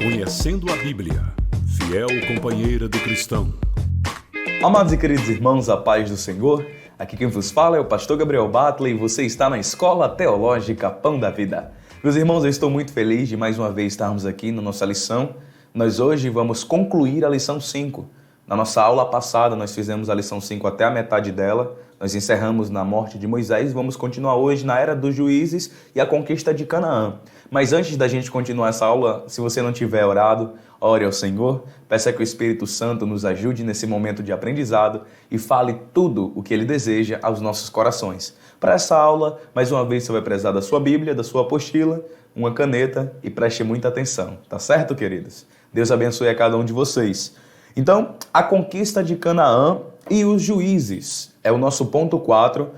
Conhecendo a Bíblia, fiel companheira do cristão. Amados e queridos irmãos, a paz do Senhor. Aqui quem vos fala é o pastor Gabriel Battle e você está na Escola Teológica Pão da Vida. Meus irmãos, eu estou muito feliz de mais uma vez estarmos aqui na nossa lição. Nós hoje vamos concluir a lição 5. Na nossa aula passada nós fizemos a lição 5 até a metade dela. Nós encerramos na morte de Moisés e vamos continuar hoje na Era dos Juízes e a conquista de Canaã. Mas antes da gente continuar essa aula, se você não tiver orado, ore ao Senhor, peça que o Espírito Santo nos ajude nesse momento de aprendizado e fale tudo o que Ele deseja aos nossos corações. Para essa aula, mais uma vez você vai precisar da sua Bíblia, da sua apostila, uma caneta e preste muita atenção, tá certo, queridos? Deus abençoe a cada um de vocês. Então, a conquista de Canaã e os juízes é o nosso ponto 4,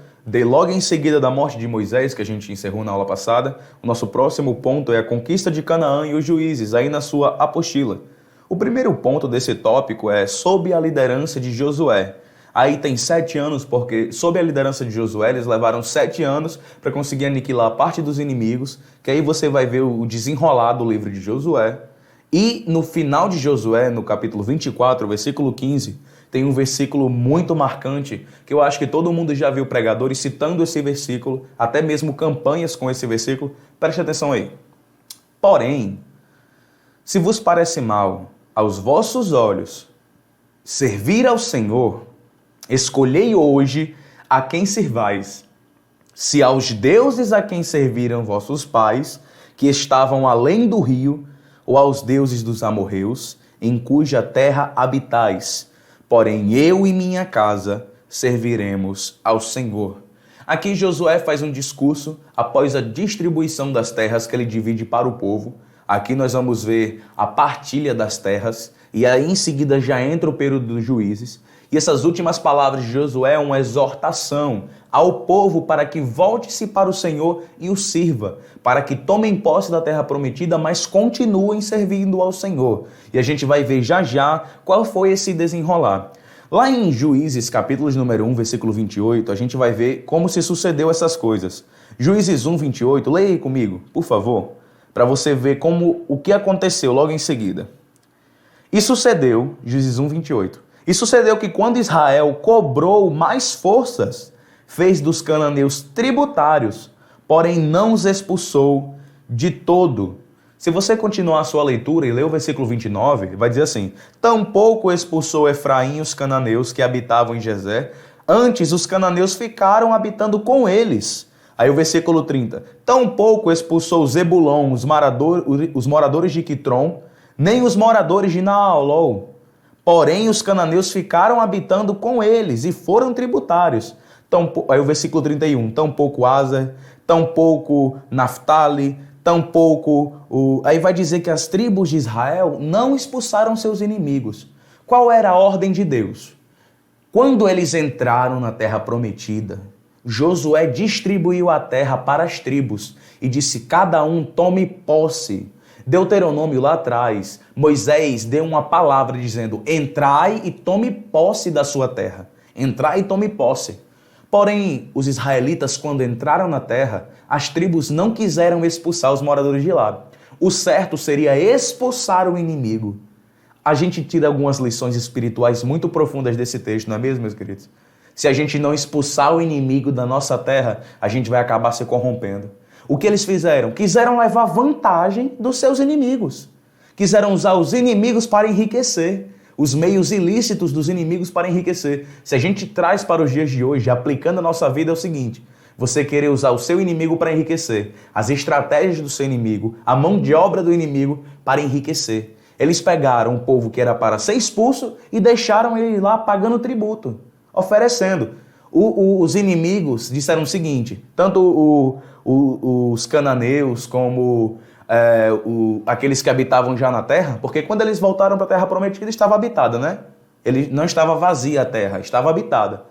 logo em seguida da morte de Moisés, que a gente encerrou na aula passada. O nosso próximo ponto é a conquista de Canaã e os juízes, aí na sua apostila. O primeiro ponto desse tópico é sob a liderança de Josué. Aí tem 7 anos, porque sob a liderança de Josué, eles levaram 7 anos para conseguir aniquilar parte dos inimigos, que aí você vai ver o desenrolar do livro de Josué. E no final de Josué, no capítulo 24, versículo 15, tem um versículo muito marcante, que eu acho que todo mundo já viu pregadores citando esse versículo, até mesmo campanhas com esse versículo. Preste atenção aí. Porém, se vos parece mal aos vossos olhos servir ao Senhor, escolhei hoje a quem servais, se aos deuses a quem serviram vossos pais, que estavam além do rio, ou aos deuses dos amorreus, em cuja terra habitais. Porém, eu e minha casa serviremos ao Senhor. Aqui Josué faz um discurso após a distribuição das terras que ele divide para o povo. Aqui nós vamos ver a partilha das terras e aí em seguida já entra o período dos juízes. E essas últimas palavras de Josué é uma exortação ao povo para que volte-se para o Senhor e o sirva, para que tomem posse da terra prometida, mas continuem servindo ao Senhor. E a gente vai ver já já qual foi esse desenrolar. Lá em Juízes, capítulo número 1, versículo 28, a gente vai ver como se sucedeu essas coisas. Juízes 1, 28, leia aí comigo, por favor, para você ver o que aconteceu logo em seguida. E sucedeu, Juízes 1, 28, e sucedeu que quando Israel cobrou mais forças, fez dos cananeus tributários, porém não os expulsou de todo. Se você continuar a sua leitura e ler o versículo 29, vai dizer assim: tampouco expulsou Efraim os cananeus que habitavam em Gezer, antes os cananeus ficaram habitando com eles. Aí o versículo 30, tampouco expulsou Zebulon, os moradores de Quitron, nem os moradores de Naalol. Porém, os cananeus ficaram habitando com eles e foram tributários. Aí o versículo 31, tampouco Aser, tampouco Naftali, tampouco... Aí vai dizer que as tribos de Israel não expulsaram seus inimigos. Qual era a ordem de Deus? Quando eles entraram na terra prometida, Josué distribuiu a terra para as tribos e disse: cada um tome posse. Deuteronômio lá atrás, Moisés deu uma palavra dizendo: entrai e tome posse da sua terra. Entrai e tome posse. Porém, os israelitas, quando entraram na terra, as tribos não quiseram expulsar os moradores de lá. O certo seria expulsar o inimigo. A gente tira algumas lições espirituais muito profundas desse texto, não é mesmo, meus queridos? Se a gente não expulsar o inimigo da nossa terra, a gente vai acabar se corrompendo. O que eles fizeram? Quiseram levar vantagem dos seus inimigos. Quiseram usar os inimigos para enriquecer. Os meios ilícitos dos inimigos para enriquecer. Se a gente traz para os dias de hoje, aplicando a nossa vida, é o seguinte: você querer usar o seu inimigo para enriquecer, as estratégias do seu inimigo, a mão de obra do inimigo para enriquecer. Eles pegaram um povo que era para ser expulso e deixaram ele lá pagando tributo, oferecendo. Os inimigos disseram o seguinte, tanto os cananeus como aqueles que habitavam já na terra, porque quando eles voltaram para a terra prometida estava habitada, né? Ele não estava vazia a terra, estava habitada.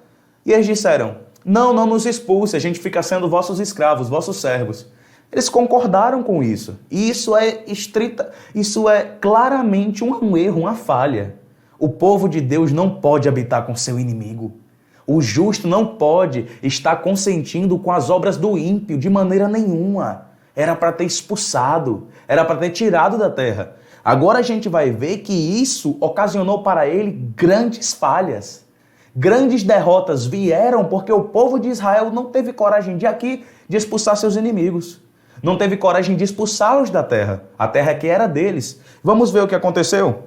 E eles disseram: não nos expulse, a gente fica sendo vossos escravos, vossos servos. Eles concordaram com isso. E isso é claramente um erro, uma falha. O povo de Deus não pode habitar com seu inimigo. O justo não pode estar consentindo com as obras do ímpio de maneira nenhuma. Era para ter expulsado, era para ter tirado da terra. Agora a gente vai ver que isso ocasionou para ele grandes falhas. Grandes derrotas vieram porque o povo de Israel não teve coragem de expulsar seus inimigos. Não teve coragem de expulsá-los da terra. A terra que era deles. Vamos ver o que aconteceu?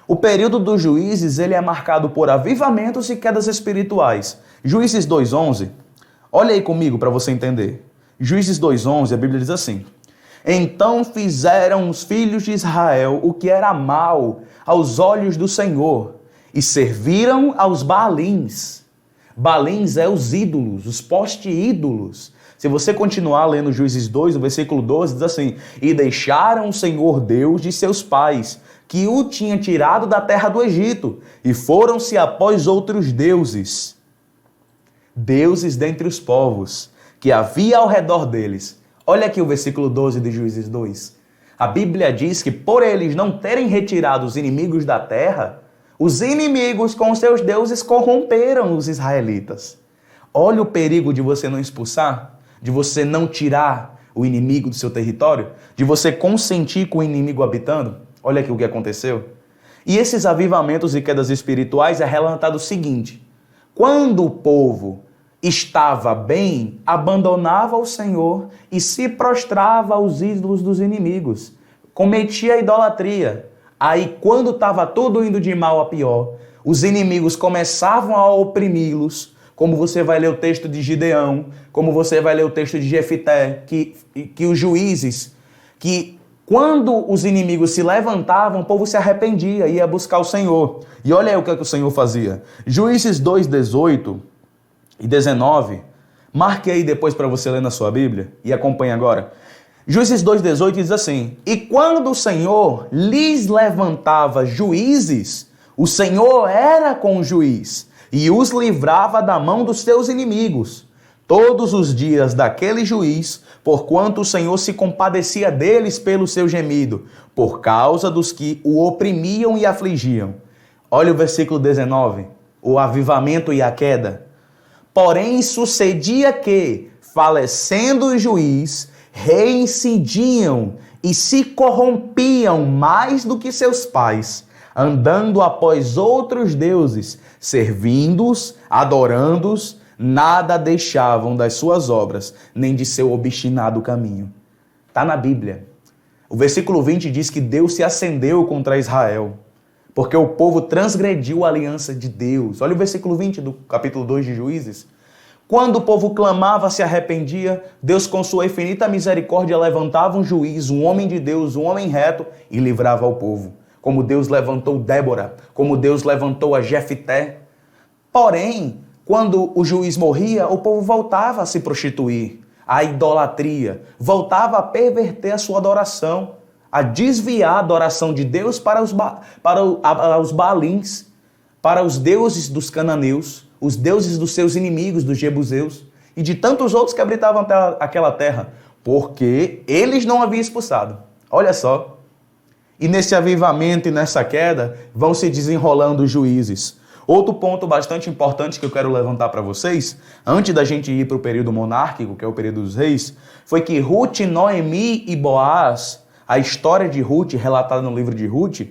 O período dos juízes ele é marcado por avivamentos e quedas espirituais. Juízes 2:11, olha aí comigo para você entender. Juízes 2:11, a Bíblia diz assim: Então fizeram os filhos de Israel o que era mal aos olhos do Senhor, e serviram aos Baalins. Baalins é os ídolos, os poste-ídolos. Se você continuar lendo Juízes 2, no versículo 12, diz assim: E deixaram o Senhor Deus de seus pais, que o tinha tirado da terra do Egito, e foram-se após outros deuses. Deuses dentre os povos, que havia ao redor deles. Olha aqui o versículo 12 de Juízes 2. A Bíblia diz que por eles não terem retirado os inimigos da terra, os inimigos com seus deuses corromperam os israelitas. Olha o perigo de você não expulsar, de você não tirar o inimigo do seu território, de você consentir com o inimigo habitando. Olha aqui o que aconteceu. E esses avivamentos e quedas espirituais é relatado o seguinte: quando o povo estava bem, abandonava o Senhor e se prostrava aos ídolos dos inimigos, cometia idolatria. Aí, quando estava tudo indo de mal a pior, os inimigos começavam a oprimi-los, como você vai ler o texto de Gideão, como você vai ler o texto de Jefité, que os juízes, que quando os inimigos se levantavam, o povo se arrependia e ia buscar o Senhor. E olha aí o que o Senhor fazia. Juízes 2:18 e 19, marque aí depois para você ler na sua Bíblia e acompanhe agora. Juízes 2:18 diz assim: E quando o Senhor lhes levantava juízes, o Senhor era com o juiz e os livrava da mão dos seus inimigos, todos os dias daquele juiz, porquanto o Senhor se compadecia deles pelo seu gemido, por causa dos que o oprimiam e afligiam. Olha o versículo 19, o avivamento e a queda. Porém sucedia que, falecendo o juiz, reincidiam e se corrompiam mais do que seus pais, andando após outros deuses, servindo-os, adorando-os, nada deixavam das suas obras, nem de seu obstinado caminho. Está na Bíblia. O versículo 20 diz que Deus se acendeu contra Israel, porque o povo transgrediu a aliança de Deus. Olha o versículo 20 do capítulo 2 de Juízes. Quando o povo clamava, se arrependia, Deus com sua infinita misericórdia levantava um juiz, um homem de Deus, um homem reto e livrava o povo. Como Deus levantou Débora, como Deus levantou a Jefité. Porém, quando o juiz morria, o povo voltava a se prostituir, a idolatria, voltava a perverter a sua adoração, a desviar a adoração de Deus para os Baalins, para os deuses dos cananeus, os deuses dos seus inimigos, dos jebuseus, e de tantos outros que habitavam aquela terra, porque eles não haviam expulsado. Olha só. E nesse avivamento e nessa queda, vão se desenrolando os juízes. Outro ponto bastante importante que eu quero levantar para vocês, antes da gente ir para o período monárquico, que é o período dos reis, foi que Ruth, Noemi e Boaz, a história de Ruth, relatada no livro de Ruth,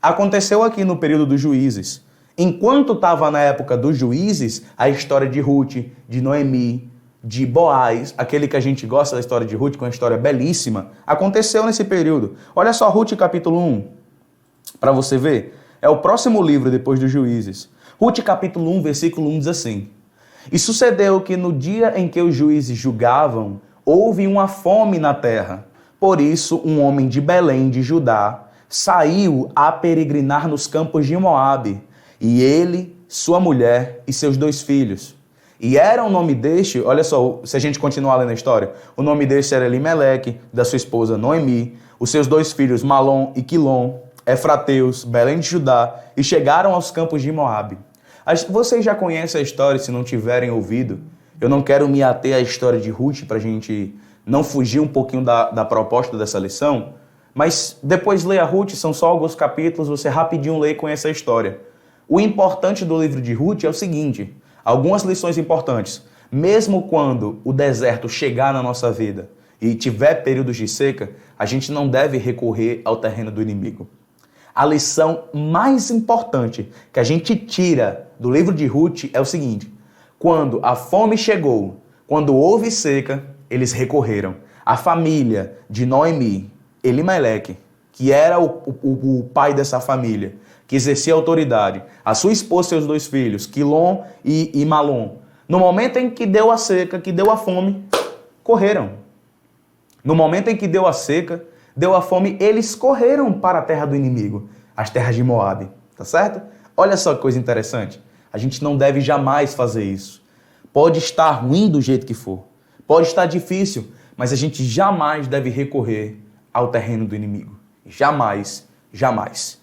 aconteceu aqui no período dos juízes. Enquanto estava na época dos juízes, a história de Ruth, de Noemi, de Boaz, aquele que a gente gosta da história de Ruth, com uma história belíssima, aconteceu nesse período. Olha só Ruth capítulo 1, para você ver. É o próximo livro depois dos juízes. Ruth capítulo 1, versículo 1 diz assim: E sucedeu que no dia em que os juízes julgavam, houve uma fome na terra. Por isso, um homem de Belém, de Judá, saiu a peregrinar nos campos de Moabe, e ele, sua mulher e seus 2 filhos. E era o nome deste, olha só, se a gente continuar lendo a história, o nome deste era Elimeleque, da sua esposa Noemi, os seus 2 filhos Malom e Quilom, Efrateus, Belém de Judá, e chegaram aos campos de Moabe. Vocês já conhecem a história, se não tiverem ouvido. Eu não quero me ater à história de Ruth para a gente não fugir um pouquinho da proposta dessa lição, mas depois leia Ruth, são só alguns capítulos, você rapidinho lê e conhece a história. O importante do livro de Ruth é o seguinte, algumas lições importantes. Mesmo quando o deserto chegar na nossa vida, e tiver períodos de seca, a gente não deve recorrer ao terreno do inimigo. A lição mais importante que a gente tira do livro de Ruth é o seguinte: quando a fome chegou, quando houve seca, eles recorreram. A família de Noemi, Elimeleque, que era o pai dessa família, que exercia autoridade, a sua esposa e seus 2 filhos, Quilom e Malom, no momento em que deu a seca, que deu a fome, correram. No momento em que deu a seca, deu a fome, eles correram para a terra do inimigo, as terras de Moabe, tá certo? Olha só que coisa interessante. A gente não deve jamais fazer isso. Pode estar ruim do jeito que for, pode estar difícil, mas a gente jamais deve recorrer ao terreno do inimigo. Jamais, jamais.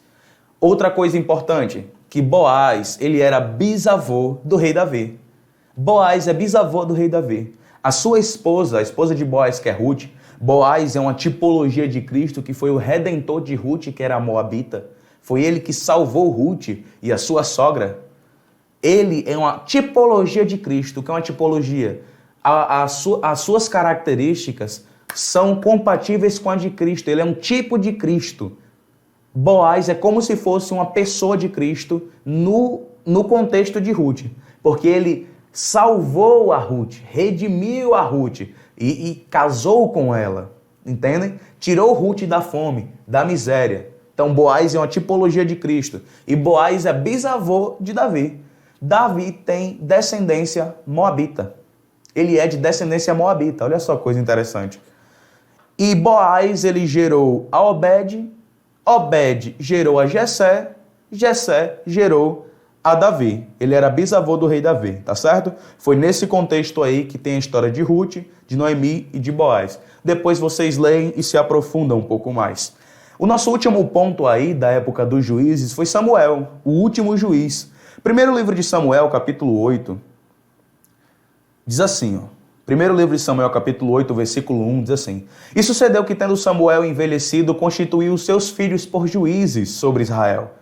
Outra coisa importante, que Boaz, ele era bisavô do rei Davi. Boaz é bisavô do rei Davi. A sua esposa, a esposa de Boaz, que é Ruth, Boaz é uma tipologia de Cristo, que foi o redentor de Ruth, que era a moabita. Foi ele que salvou Ruth e a sua sogra. Ele é uma tipologia de Cristo. Que é uma tipologia? As suas características são compatíveis com a de Cristo. Ele é um tipo de Cristo. Boaz é como se fosse uma pessoa de Cristo no contexto de Ruth. Porque ele salvou a Ruth, redimiu a Ruth e casou com ela. Entendem? Tirou Ruth da fome, da miséria. Então Boaz é uma tipologia de Cristo. E Boaz é bisavô de Davi. Davi tem descendência moabita. Ele é de descendência moabita. Olha só que coisa interessante. E Boaz, ele gerou a Obed, Obed gerou a Jessé, Jessé gerou a Davi. Ele era bisavô do rei Davi, tá certo? Foi nesse contexto aí que tem a história de Ruth, de Noemi e de Boaz. Depois vocês leem e se aprofundam um pouco mais. O nosso último ponto aí da época dos juízes foi Samuel, o último juiz. Primeiro livro de Samuel, capítulo 8, diz assim, ó. Primeiro livro de Samuel, capítulo 8, versículo 1, diz assim: E sucedeu que, tendo Samuel envelhecido, constituiu os seus filhos por juízes sobre Israel.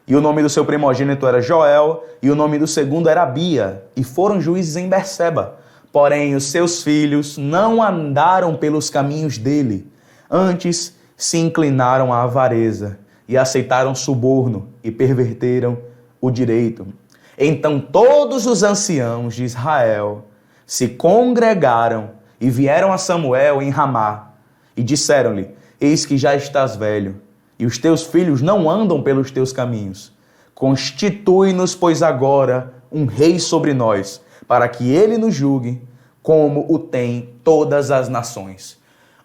E o nome do seu primogênito era Joel, e o nome do segundo era Abia, e foram juízes em Berseba. Porém, os seus filhos não andaram pelos caminhos dele, antes se inclinaram à avareza, e aceitaram suborno, e perverteram o direito. Então todos os anciãos de Israel se congregaram e vieram a Samuel em Ramá, e disseram-lhe: Eis que já estás velho, e os teus filhos não andam pelos teus caminhos. Constitui-nos, pois, agora um rei sobre nós, para que ele nos julgue, como o tem todas as nações.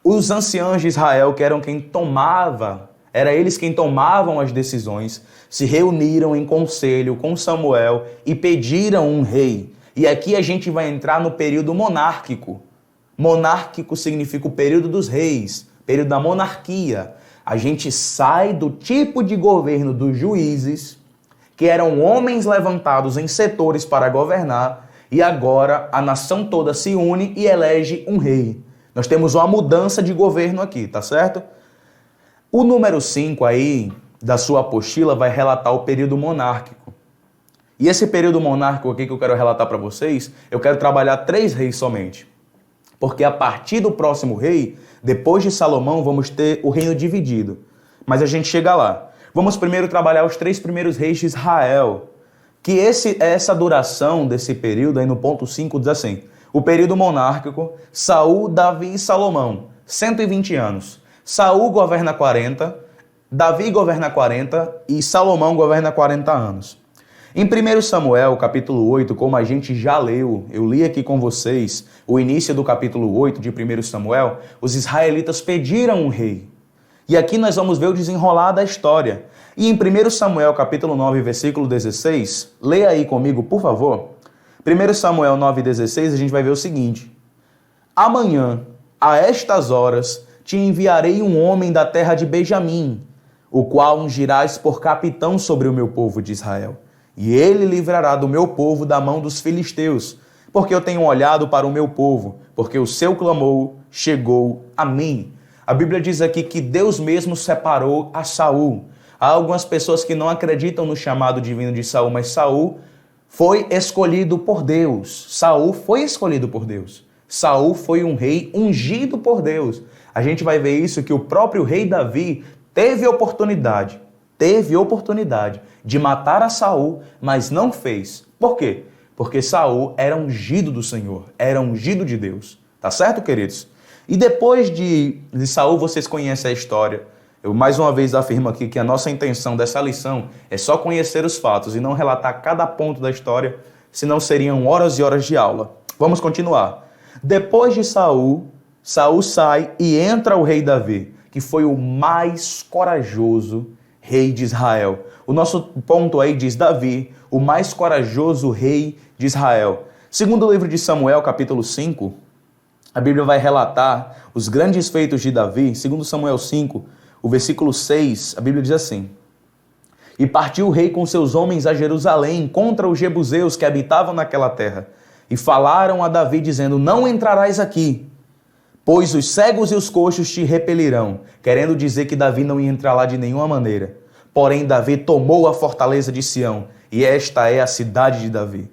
Os anciãos de Israel, que eram quem tomava, era eles quem tomavam as decisões, se reuniram em conselho com Samuel e pediram um rei. E aqui a gente vai entrar no período monárquico. Monárquico significa o período dos reis, período da monarquia. A gente sai do tipo de governo dos juízes, que eram homens levantados em setores para governar, e agora a nação toda se une e elege um rei. Nós temos uma mudança de governo aqui, tá certo? O número 5 aí da sua apostila vai relatar o período monárquico. E esse período monárquico aqui que eu quero relatar para vocês, eu quero trabalhar 3 reis somente. Porque a partir do próximo rei, depois de Salomão, vamos ter o reino dividido. Mas a gente chega lá. Vamos primeiro trabalhar os 3 primeiros reis de Israel. Que essa duração desse período, aí no ponto 5, diz assim: o período monárquico, Saul, Davi e Salomão, 120 anos. Saul governa 40, Davi governa 40 e Salomão governa 40 anos. Em 1 Samuel, capítulo 8, como a gente já leu, eu li aqui com vocês o início do capítulo 8 de 1 Samuel, os israelitas pediram um rei. E aqui nós vamos ver o desenrolar da história. E em 1 Samuel, capítulo 9, versículo 16, leia aí comigo, por favor. 1 Samuel 9,16, a gente vai ver o seguinte: Amanhã, a estas horas, te enviarei um homem da terra de Benjamim, o qual ungirás por capitão sobre o meu povo de Israel. E ele livrará do meu povo da mão dos filisteus, porque eu tenho olhado para o meu povo, porque o seu clamor chegou a mim. A Bíblia diz aqui que Deus mesmo separou a Saul. Há algumas pessoas que não acreditam no chamado divino de Saul, mas Saul foi escolhido por Deus. Saul foi escolhido por Deus. Saul foi um rei ungido por Deus. A gente vai ver isso que o próprio rei Davi teve oportunidade de matar a Saul, mas não fez. Por quê? Porque Saul era ungido do Senhor, era ungido de Deus. Tá certo, queridos? E depois de Saul, vocês conhecem a história. Eu mais uma vez afirmo aqui que a nossa intenção dessa lição é só conhecer os fatos e não relatar cada ponto da história, senão seriam horas e horas de aula. Vamos continuar. Depois de Saul sai e entra o rei Davi, que foi o mais corajoso rei de Israel. O nosso ponto aí diz Davi, o mais corajoso rei de Israel. Segundo o livro de Samuel, capítulo 5, a Bíblia vai relatar os grandes feitos de Davi. Segundo Samuel 5, o versículo 6, a Bíblia diz assim: E partiu o rei com seus homens a Jerusalém contra os jebuseus que habitavam naquela terra. E falaram a Davi dizendo, não entrarás aqui, pois os cegos e os coxos te repelirão, querendo dizer que Davi não ia entrar lá de nenhuma maneira. Porém, Davi tomou a fortaleza de Sião, e esta é a cidade de Davi.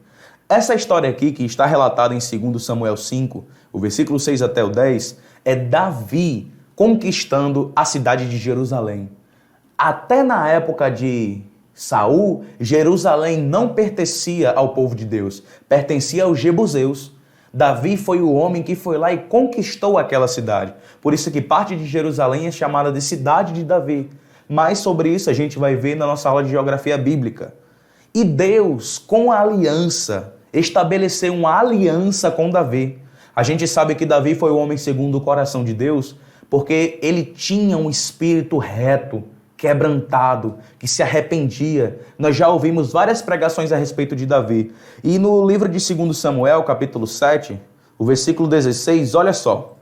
Essa história aqui, que está relatada em 2 Samuel 5, o versículo 6 até o 10, é Davi conquistando a cidade de Jerusalém. Até na época de Saul, Jerusalém não pertencia ao povo de Deus, pertencia aos jebuseus. Davi foi o homem que foi lá e conquistou aquela cidade. Por isso que parte de Jerusalém é chamada de cidade de Davi. Mais sobre isso a gente vai ver na nossa aula de geografia bíblica. E Deus, com a aliança, estabeleceu uma aliança com Davi. A gente sabe que Davi foi o homem segundo o coração de Deus, porque ele tinha um espírito reto, quebrantado, que se arrependia. Nós já ouvimos várias pregações a respeito de Davi. E no livro de 2 Samuel, capítulo 7, o versículo 16, olha só.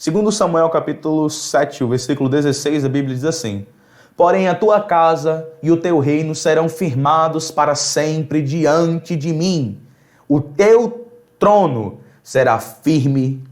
2 Samuel, capítulo 7, o versículo 16, a Bíblia diz assim: Porém a tua casa e o teu reino serão firmados para sempre diante de mim. O teu trono será firme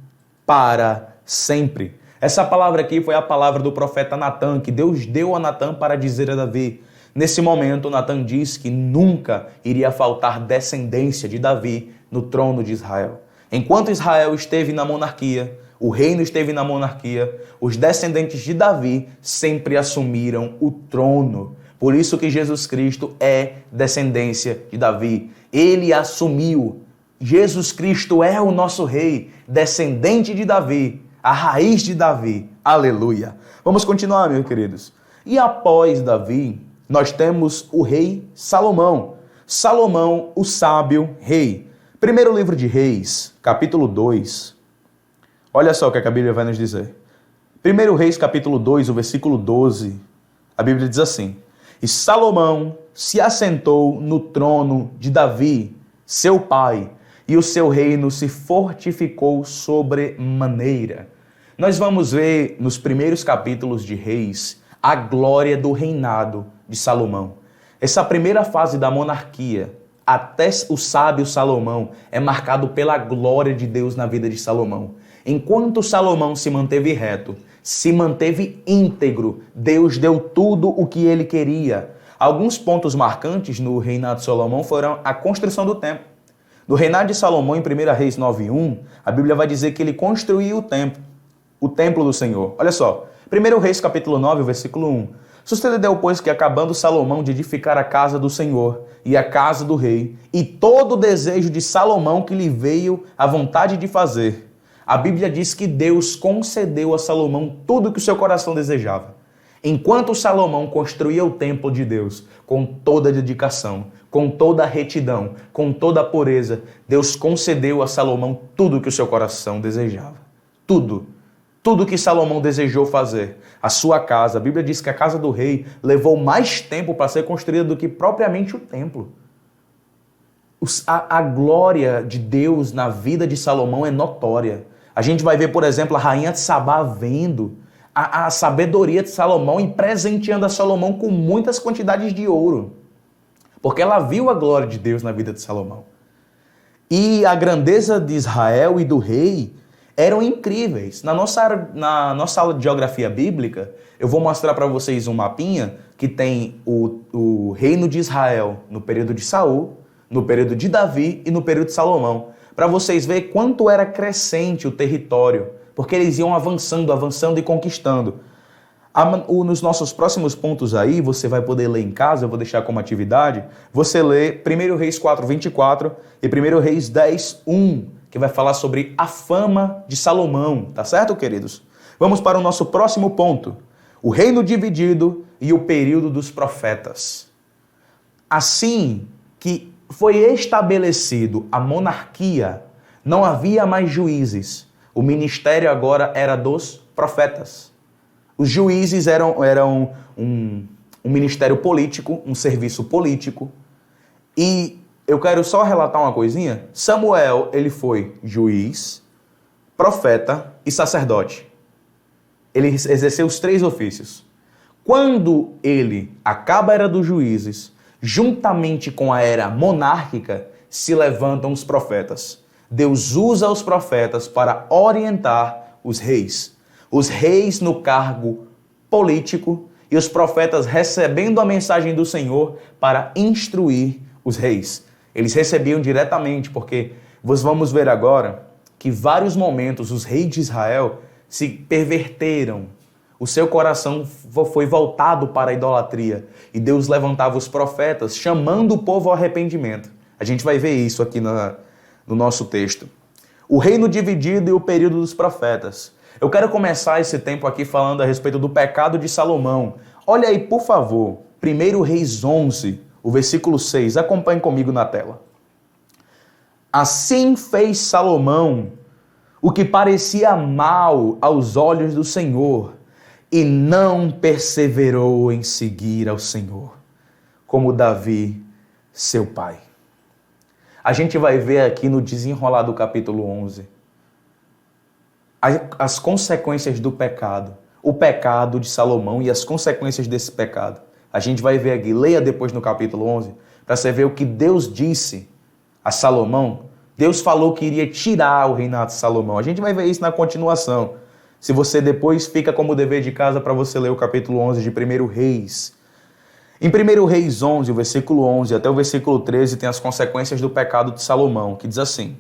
para sempre. Essa palavra aqui foi a palavra do profeta Natã, que Deus deu a Natã para dizer a Davi. Nesse momento, Natã diz que nunca iria faltar descendência de Davi no trono de Israel. Enquanto Israel esteve na monarquia, o reino esteve na monarquia, os descendentes de Davi sempre assumiram o trono. Por isso que Jesus Cristo é descendência de Davi. Ele assumiu. Jesus Cristo é o nosso rei, descendente de Davi, a raiz de Davi. Aleluia. Vamos continuar, meus queridos. E após Davi, nós temos o rei Salomão. Salomão, o sábio rei. Primeiro livro de Reis, capítulo 2. Olha só o que a Bíblia vai nos dizer. Primeiro Reis, capítulo 2, o versículo 12. A Bíblia diz assim: E Salomão se assentou no trono de Davi, seu pai, e o seu reino se fortificou sobremaneira. Nós vamos ver nos primeiros capítulos de Reis a glória do reinado de Salomão. Essa primeira fase da monarquia, até o sábio Salomão, é marcado pela glória de Deus na vida de Salomão. Enquanto Salomão se manteve reto, se manteve íntegro, Deus deu tudo o que ele queria. Alguns pontos marcantes no reinado de Salomão foram a construção do templo. No reinado de Salomão, em 1 Reis 9:1, a Bíblia vai dizer que ele construiu o templo do Senhor. Olha só, 1 Reis capítulo 9, versículo 1. Sucedeu, pois, que acabando Salomão de edificar a casa do Senhor e a casa do rei, e todo o desejo de Salomão que lhe veio a vontade de fazer, a Bíblia diz que Deus concedeu a Salomão tudo o que o seu coração desejava. Enquanto Salomão construía o templo de Deus com toda a dedicação, com toda a retidão, com toda a pureza, Deus concedeu a Salomão tudo o que o seu coração desejava. Tudo. Tudo que Salomão desejou fazer. A sua casa, a Bíblia diz que a casa do rei levou mais tempo para ser construída do que propriamente o templo. A glória de Deus na vida de Salomão é notória. A gente vai ver, por exemplo, a rainha de Sabá vendo a sabedoria de Salomão e presenteando a Salomão com muitas quantidades de ouro. Porque ela viu a glória de Deus na vida de Salomão. E a grandeza de Israel e do rei eram incríveis. Na nossa aula de geografia bíblica, eu vou mostrar para vocês um mapinha que tem o reino de Israel no período de Saul, no período de Davi e no período de Salomão, para vocês verem quanto era crescente o território, porque eles iam avançando, avançando e conquistando. Nos nossos próximos pontos aí, você vai poder ler em casa, eu vou deixar como atividade, você lê 1 Reis 4:24 e 1 Reis 10:1, que vai falar sobre a fama de Salomão, tá certo, queridos? Vamos para o nosso próximo ponto, o reino dividido e o período dos profetas. Assim que foi estabelecido a monarquia, não havia mais juízes, o ministério agora era dos profetas. Os juízes eram um ministério político, um serviço político. E eu quero só relatar uma coisinha. Samuel, ele foi juiz, profeta e sacerdote. Ele exerceu os 3 ofícios. Quando ele acaba a era dos juízes, juntamente com a era monárquica, se levantam os profetas. Deus usa os profetas para orientar os reis. Os reis no cargo político e os profetas recebendo a mensagem do Senhor para instruir os reis. Eles recebiam diretamente, porque nós vamos ver agora que vários momentos os reis de Israel se perverteram. O seu coração foi voltado para a idolatria e Deus levantava os profetas chamando o povo ao arrependimento. A gente vai ver isso aqui no nosso texto. O reino dividido e o período dos profetas. Eu quero começar esse tempo aqui falando a respeito do pecado de Salomão. Olha aí, por favor, 1 Reis 11, o versículo 6. Acompanhe comigo na tela. Assim fez Salomão o que parecia mal aos olhos do Senhor e não perseverou em seguir ao Senhor, como Davi, seu pai. A gente vai ver aqui no desenrolar do capítulo 11 as consequências do pecado, o pecado de Salomão e as consequências desse pecado. A gente vai ver aqui, leia depois no capítulo 11, para você ver o que Deus disse a Salomão. Deus falou que iria tirar o reinado de Salomão. A gente vai ver isso na continuação. Se você depois fica como dever de casa para você ler o capítulo 11 de 1 Reis. Em 1 Reis 11, o versículo 11 até o versículo 13, tem as consequências do pecado de Salomão, que diz assim: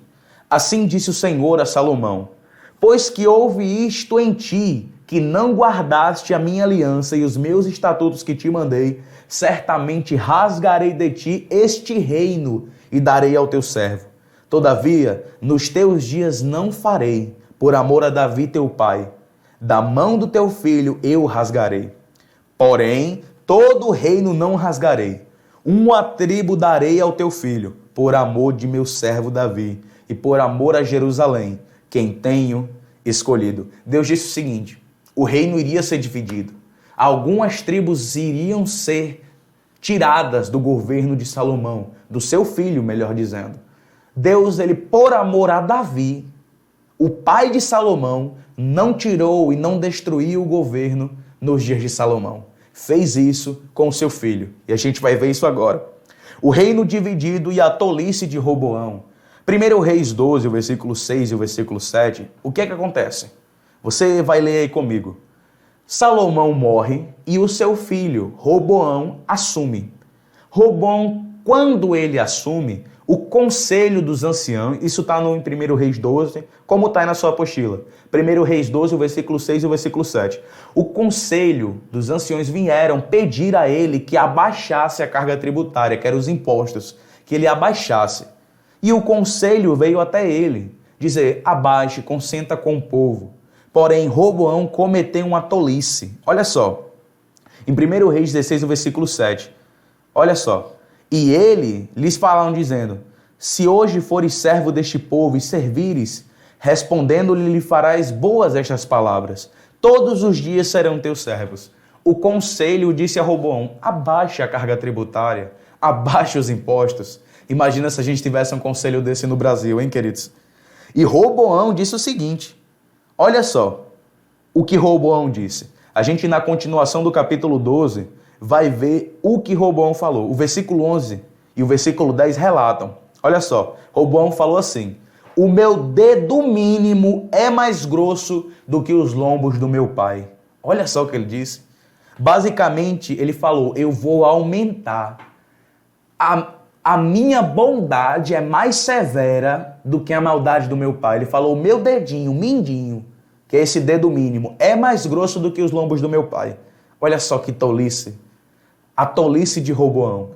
Assim disse o Senhor a Salomão: Pois que houve isto em ti, que não guardaste a minha aliança e os meus estatutos que te mandei, certamente rasgarei de ti este reino e darei ao teu servo. Todavia, nos teus dias não farei, por amor a Davi teu pai. Da mão do teu filho eu rasgarei. Porém, todo o reino não rasgarei. Uma tribo darei ao teu filho, por amor de meu servo Davi, e por amor a Jerusalém, quem tenho escolhido. Deus disse o seguinte: o reino iria ser dividido. Algumas tribos iriam ser tiradas do governo de Salomão, do seu filho, melhor dizendo. Deus, ele por amor a Davi, o pai de Salomão, não tirou e não destruiu o governo nos dias de Salomão. Fez isso com o seu filho. E a gente vai ver isso agora. O reino dividido e a tolice de Roboão. 1 Reis 12, o versículo 6 e o versículo 7, o que é que acontece? Você vai ler aí comigo. Salomão morre e o seu filho, Roboão, assume. Roboão, quando ele assume, o conselho dos anciãos, isso está no 1 Reis 12, como está aí na sua apostila. 1 Reis 12, o versículo 6 e o versículo 7. O conselho dos anciãos vieram pedir a ele que abaixasse a carga tributária, que eram os impostos, que ele abaixasse. E o conselho veio até ele, dizer: abaixe, consenta com o povo. Porém, Roboão cometeu uma tolice. Olha só, em 1 Reis 16, o versículo 7. Olha só. E ele lhes falaram dizendo: se hoje fores servo deste povo e servires, respondendo-lhe lhe farás boas estas palavras. Todos os dias serão teus servos. O conselho disse a Roboão: abaixe a carga tributária, abaixe os impostos. Imagina se a gente tivesse um conselho desse no Brasil, hein, queridos? E Roboão disse o seguinte, olha só o que Roboão disse. A gente, na continuação do capítulo 12, vai ver o que Roboão falou. O versículo 11 e o versículo 10 relatam. Olha só, Roboão falou assim: o meu dedo mínimo é mais grosso do que os lombos do meu pai. Olha só o que ele disse. Basicamente, ele falou: eu vou aumentar a minha bondade é mais severa do que a maldade do meu pai. Ele falou, o meu dedinho, mindinho, que é esse dedo mínimo, é mais grosso do que os lombos do meu pai. Olha só que tolice. A tolice de Roboão.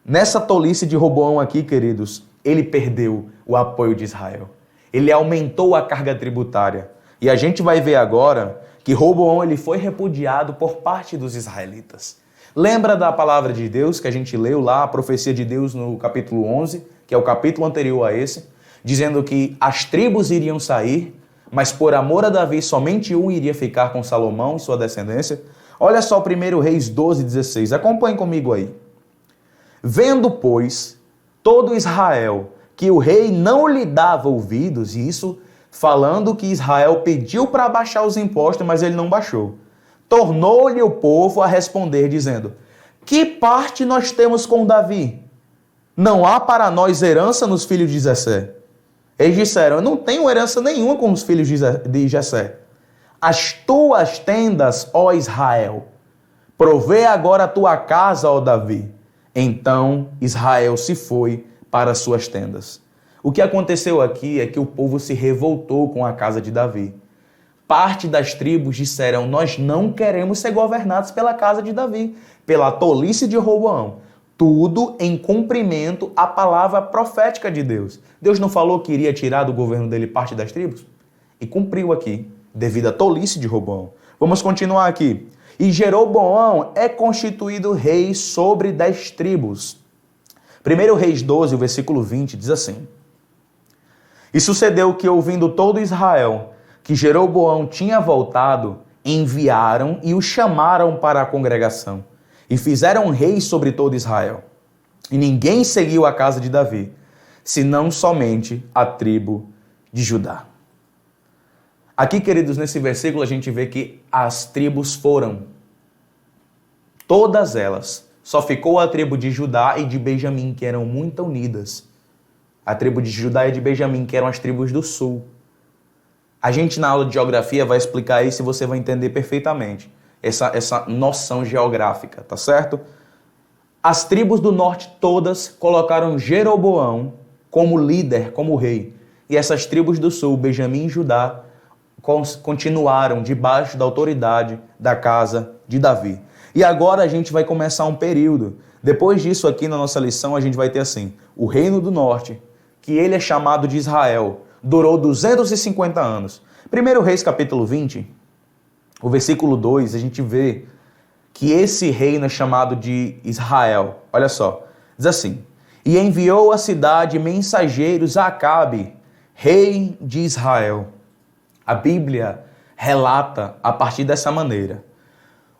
Nessa tolice de Roboão aqui, queridos, ele perdeu o apoio de Israel. Ele aumentou a carga tributária. E a gente vai ver agora que Roboão ele foi repudiado por parte dos israelitas. Lembra da palavra de Deus que a gente leu lá, a profecia de Deus no capítulo 11, que é o capítulo anterior a esse, dizendo que as tribos iriam sair, mas por amor a Davi somente um iria ficar com Salomão e sua descendência. Olha só 1 Reis 12, 16, acompanhe comigo aí. Vendo, pois, todo Israel que o rei não lhe dava ouvidos, e isso falando que Israel pediu para baixar os impostos, mas ele não baixou. Tornou-lhe o povo a responder, dizendo, que parte nós temos com Davi? Não há para nós herança nos filhos de Jessé. Eles disseram, eu não tenho herança nenhuma com os filhos de Jessé. As tuas tendas, ó Israel, provê agora a tua casa, ó Davi. Então Israel se foi para as suas tendas. O que aconteceu aqui é que o povo se revoltou com a casa de Davi. Parte das tribos disseram, nós não queremos ser governados pela casa de Davi, pela tolice de Roboão. Tudo em cumprimento à palavra profética de Deus. Deus não falou que iria tirar do governo dele parte das tribos? E cumpriu aqui, devido à tolice de Roboão. Vamos continuar aqui. E Jeroboão é constituído rei sobre 10 tribos. 1 Reis 12, o versículo 20, diz assim. E sucedeu que, ouvindo todo Israel, que Jeroboão tinha voltado, enviaram e o chamaram para a congregação, e fizeram rei sobre todo Israel. E ninguém seguiu a casa de Davi, senão somente a tribo de Judá. Aqui, queridos, nesse versículo a gente vê que as tribos foram, todas elas. Só ficou a tribo de Judá e de Benjamim, que eram muito unidas. A tribo de Judá e de Benjamim, que eram as tribos do sul. A gente na aula de geografia vai explicar isso e você vai entender perfeitamente essa noção geográfica, tá certo? As tribos do norte todas colocaram Jeroboão como líder, como rei. E essas tribos do sul, Benjamim e Judá, continuaram debaixo da autoridade da casa de Davi. E agora a gente vai começar um período. Depois disso aqui na nossa lição a gente vai ter assim, o reino do norte, que ele é chamado de Israel, durou 250 anos. 1 Reis capítulo 20, o versículo 2, a gente vê que esse reino é chamado de Israel. Olha só, diz assim, e enviou à cidade mensageiros a Acabe, rei de Israel. A Bíblia relata a partir dessa maneira.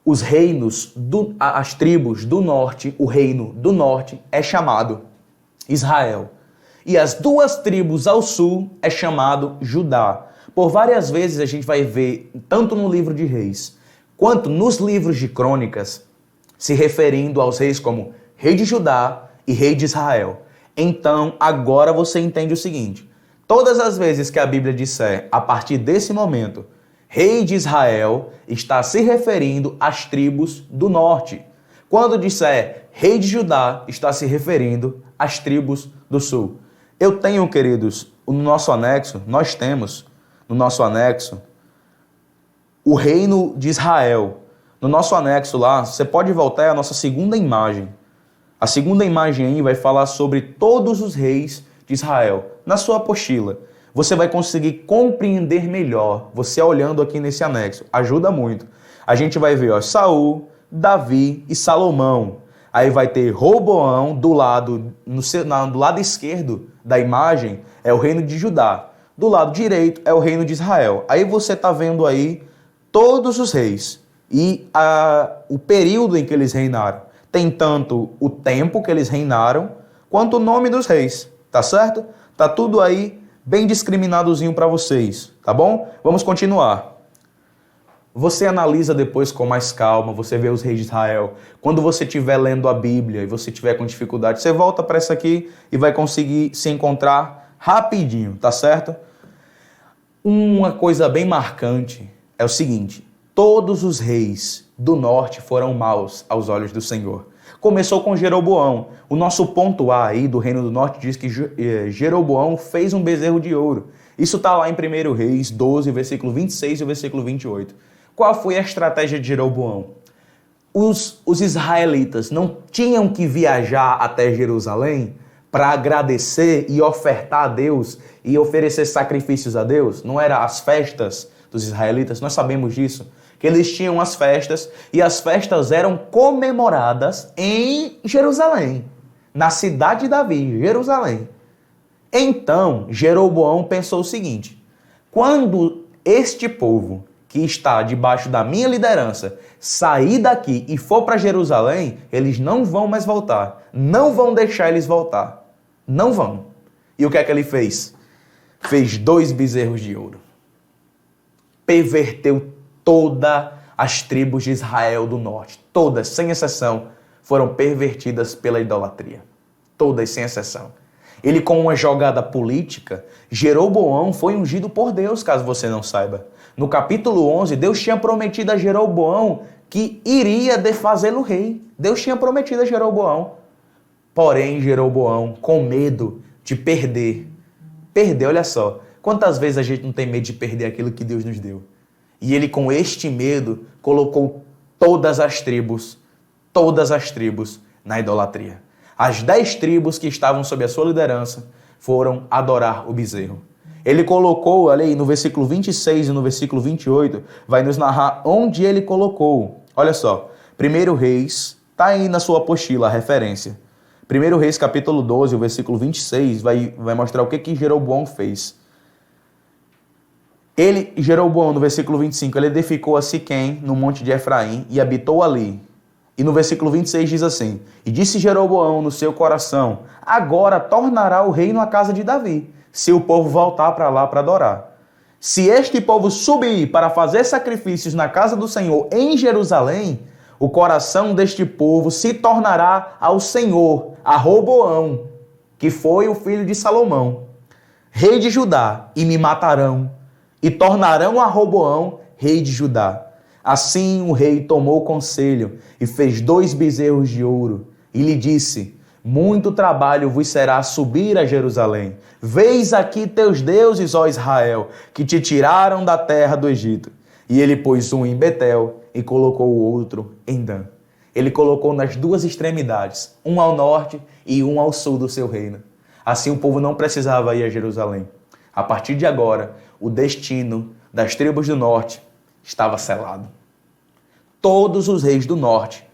Os reinos, as tribos do norte, o reino do norte é chamado Israel. E as duas tribos ao sul é chamado Judá. Por várias vezes a gente vai ver, tanto no livro de Reis, quanto nos livros de Crônicas, se referindo aos reis como rei de Judá e rei de Israel. Então, agora você entende o seguinte. Todas as vezes que a Bíblia disser, a partir desse momento, rei de Israel, está se referindo às tribos do norte. Quando disser rei de Judá, está se referindo às tribos do sul. Eu tenho, queridos, no nosso anexo, nós temos no nosso anexo o reino de Israel. No nosso anexo lá, você pode voltar, é a nossa segunda imagem. A segunda imagem aí vai falar sobre todos os reis de Israel. Na sua apostila, você vai conseguir compreender melhor, você olhando aqui nesse anexo. Ajuda muito. A gente vai ver, ó, Saul, Davi e Salomão. Aí vai ter Roboão do lado esquerdo da imagem é o reino de Judá. Do lado direito é o reino de Israel. Aí você está vendo aí todos os reis e o período em que eles reinaram. Tem tanto o tempo que eles reinaram, quanto o nome dos reis, tá certo? Tá tudo aí bem discriminadozinho para vocês, tá bom? Vamos continuar. Você analisa depois com mais calma, você vê os reis de Israel. Quando você estiver lendo a Bíblia e você estiver com dificuldade, você volta para essa aqui e vai conseguir se encontrar rapidinho, tá certo? Uma coisa bem marcante é o seguinte, todos os reis do norte foram maus aos olhos do Senhor. Começou com Jeroboão. O nosso ponto A aí do Reino do Norte diz que Jeroboão fez um bezerro de ouro. Isso está lá em 1 Reis 12, versículo 26 e o versículo 28. Qual foi a estratégia de Jeroboão? Os israelitas não tinham que viajar até Jerusalém para agradecer e ofertar a Deus e oferecer sacrifícios a Deus? Não eram as festas dos israelitas? Nós sabemos disso. Que eles tinham as festas e as festas eram comemoradas em Jerusalém, na cidade de Davi, Jerusalém. Então, Jeroboão pensou o seguinte: quando este povo que está debaixo da minha liderança sair daqui e for para Jerusalém, eles não vão mais voltar. Não vão deixar eles voltar. Não vão. E o que é que ele fez? Fez 2 bezerros de ouro. Perverteu todas as tribos de Israel do norte. Todas, sem exceção, foram pervertidas pela idolatria. Todas, sem exceção. Ele, com uma jogada política, Jeroboão foi ungido por Deus, caso você não saiba. No capítulo 11, Deus tinha prometido a Jeroboão que iria desfazê-lo rei. Deus tinha prometido a Jeroboão. Porém, Jeroboão, com medo de perder, olha só, quantas vezes a gente não tem medo de perder aquilo que Deus nos deu? E ele, com este medo, colocou todas as tribos na idolatria. As 10 tribos que estavam sob a sua liderança foram adorar o bezerro. Ele colocou ali no versículo 26 e no versículo 28, vai nos narrar onde ele colocou. Olha só, 1 Reis, está aí na sua apostila a referência. 1 Reis capítulo 12, o versículo 26, vai mostrar o que Jeroboão fez. Jeroboão, no versículo 25, ele edificou a Siquém, no monte de Efraim, e habitou ali. E no versículo 26 diz assim: e disse Jeroboão no seu coração: agora tornará o reino à casa de Davi, se o povo voltar para lá para adorar. Se este povo subir para fazer sacrifícios na casa do Senhor em Jerusalém, o coração deste povo se tornará ao Senhor, a Roboão, que foi o filho de Salomão, rei de Judá, e me matarão, e tornarão a Roboão rei de Judá. Assim o rei tomou conselho e fez 2 bezerros de ouro e lhe disse: muito trabalho vos será subir a Jerusalém. Veis aqui teus deuses, ó Israel, que te tiraram da terra do Egito. E ele pôs um em Betel e colocou o outro em Dan. Ele colocou nas 2 extremidades, um ao norte e um ao sul do seu reino. Assim o povo não precisava ir a Jerusalém. A partir de agora, o destino das tribos do norte estava selado. Todos os reis do norte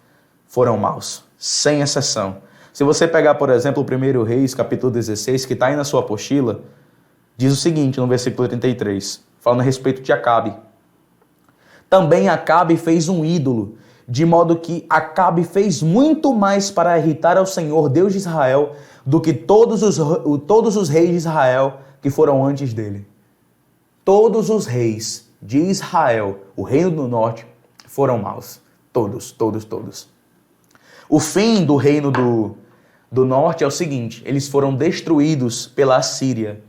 foram maus, sem exceção. Se você pegar, por exemplo, o 1 Reis, capítulo 16, que está aí na sua apostila, diz o seguinte, no versículo 33, falando a respeito de Acabe. Também Acabe fez um ídolo, de modo que Acabe fez muito mais para irritar ao Senhor, Deus de Israel, do que todos os reis de Israel que foram antes dele. Todos os reis de Israel, o reino do norte, foram maus. Todos. O fim do reino do norte é o seguinte: eles foram destruídos pela Assíria.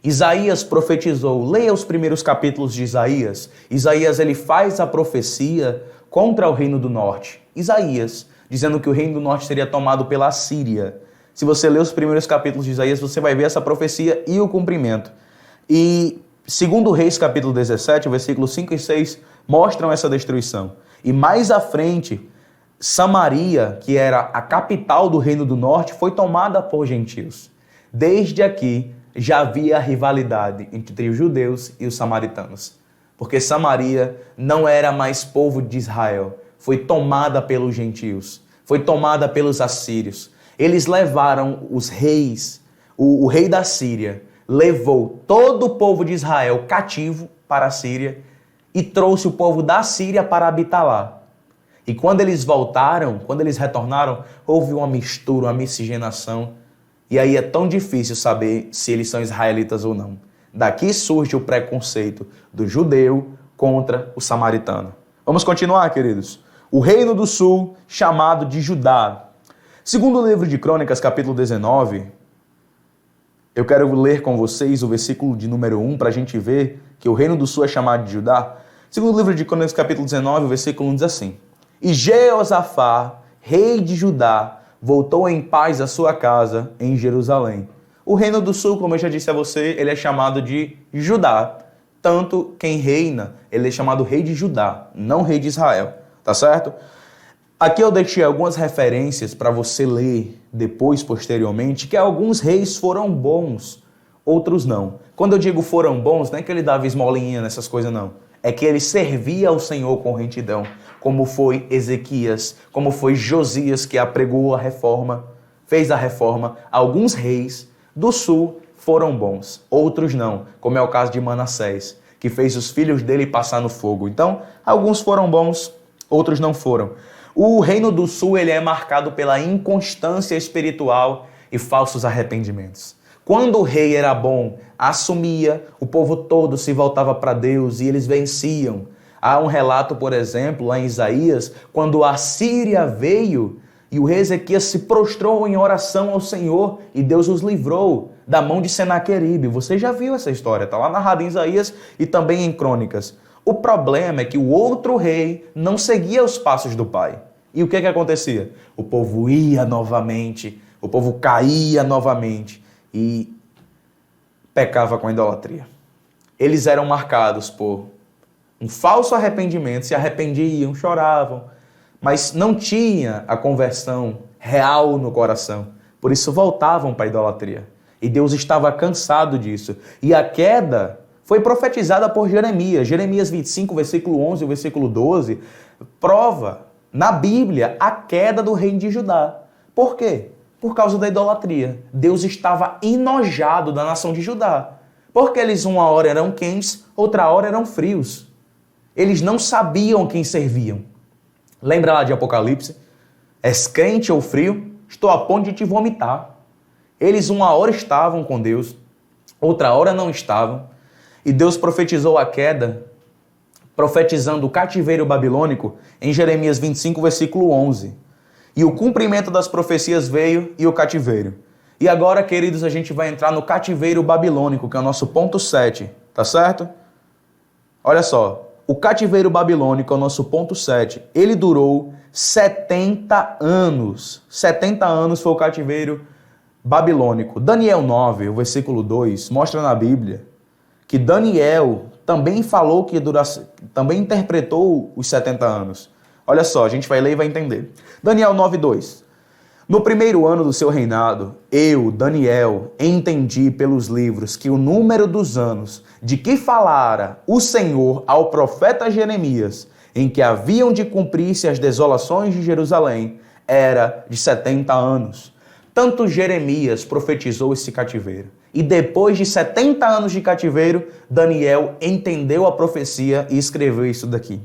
Isaías profetizou, leia os primeiros capítulos de Isaías. Isaías, ele faz a profecia contra o reino do norte. Isaías, dizendo que o reino do norte seria tomado pela Assíria. Se você ler os primeiros capítulos de Isaías, você vai ver essa profecia e o cumprimento. E segundo Reis, capítulo 17, versículos 5 e 6, mostram essa destruição. E mais à frente, Samaria, que era a capital do reino do norte, foi tomada por gentios. Desde aqui já havia rivalidade entre os judeus e os samaritanos, porque Samaria não era mais povo de Israel, foi tomada pelos gentios, foi tomada pelos assírios. Eles levaram os reis, o rei da Síria levou todo o povo de Israel cativo para a Síria e trouxe o povo da Síria para habitar lá. E quando eles voltaram, quando eles retornaram, houve uma mistura, uma miscigenação. E aí é tão difícil saber se eles são israelitas ou não. Daqui surge o preconceito do judeu contra o samaritano. Vamos continuar, queridos. O reino do sul, chamado de Judá. Segundo o livro de Crônicas, capítulo 19, eu quero ler com vocês o versículo de número 1 para a gente ver que o reino do sul é chamado de Judá. Segundo o livro de Crônicas, capítulo 19, o versículo 1 diz assim: E Jeosafá, rei de Judá, voltou em paz à sua casa em Jerusalém. O reino do sul, como eu já disse a você, ele é chamado de Judá. Tanto quem reina, ele é chamado rei de Judá, não rei de Israel, tá certo? Aqui eu deixei algumas referências para você ler depois, posteriormente, que alguns reis foram bons, outros não. Quando eu digo foram bons, não é que ele dava esmolinha nessas coisas, não. É que ele servia ao Senhor com retidão, como foi Ezequias, como foi Josias, que apregou a reforma, fez a reforma. Alguns reis do sul foram bons, outros não, como é o caso de Manassés, que fez os filhos dele passar no fogo. Então, alguns foram bons, outros não foram. O reino do sul ele é marcado pela inconstância espiritual e falsos arrependimentos. Quando o rei era bom, assumia, o povo todo se voltava para Deus e eles venciam. Há um relato, por exemplo, lá em Isaías, quando a Síria veio e o rei Ezequias se prostrou em oração ao Senhor e Deus os livrou da mão de Senaqueribe. Você já viu essa história, está lá narrada em Isaías e também em Crônicas. O problema é que o outro rei não seguia os passos do pai. E o que acontecia? O povo ia novamente, o povo caía novamente e pecava com a idolatria. Eles eram marcados por um falso arrependimento, se arrependiam, choravam, mas não tinha a conversão real no coração. Por isso voltavam para a idolatria. E Deus estava cansado disso. E a queda foi profetizada por Jeremias. Jeremias 25, versículo 11 e versículo 12, prova na Bíblia a queda do reino de Judá. Por quê? Por causa da idolatria. Deus estava enojado da nação de Judá. Porque eles uma hora eram quentes, outra hora eram frios. Eles não sabiam quem serviam. Lembra lá de Apocalipse? És quente ou frio? Estou a ponto de te vomitar. Eles uma hora estavam com Deus, outra hora não estavam. E Deus profetizou a queda, profetizando o cativeiro babilônico em Jeremias 25, versículo 11. E o cumprimento das profecias veio e o cativeiro. E agora, queridos, a gente vai entrar no cativeiro babilônico, que é o nosso ponto 7, tá certo? Olha só. O cativeiro babilônico é o nosso ponto 7. Ele durou 70 anos. 70 anos foi o cativeiro babilônico. Daniel 9, o versículo 2, mostra na Bíblia que Daniel também falou que também interpretou os 70 anos. Olha só, a gente vai ler e vai entender. Daniel 9, 2. No primeiro ano do seu reinado, eu, Daniel, entendi pelos livros que o número dos anos de que falara o Senhor ao profeta Jeremias, em que haviam de cumprir-se as desolações de Jerusalém, era de 70 anos. Tanto Jeremias profetizou esse cativeiro. E depois de 70 anos de cativeiro, Daniel entendeu a profecia e escreveu isso daqui.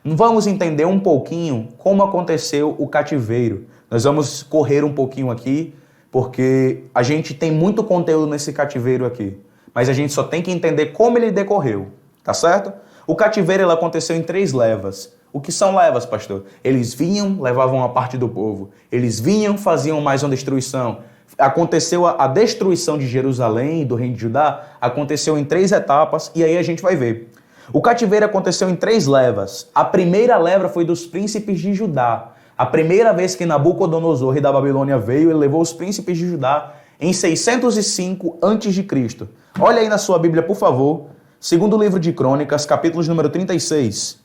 Vamos entender um pouquinho como aconteceu o cativeiro. Nós vamos correr um pouquinho aqui, porque a gente tem muito conteúdo nesse cativeiro aqui. Mas a gente só tem que entender como ele decorreu, tá certo? O cativeiro ele aconteceu em 3 levas. O que são levas, pastor? Eles vinham, levavam uma parte do povo. Eles vinham, faziam mais uma destruição. Aconteceu a destruição de Jerusalém e do reino de Judá, aconteceu em 3 etapas, e aí a gente vai ver. O cativeiro aconteceu em 3 levas. A primeira leva foi dos príncipes de Judá. A primeira vez que Nabucodonosor, rei da Babilônia, veio, ele levou os príncipes de Judá em 605 a.C. Olha aí na sua Bíblia, por favor. Segundo livro de Crônicas, capítulo número 36.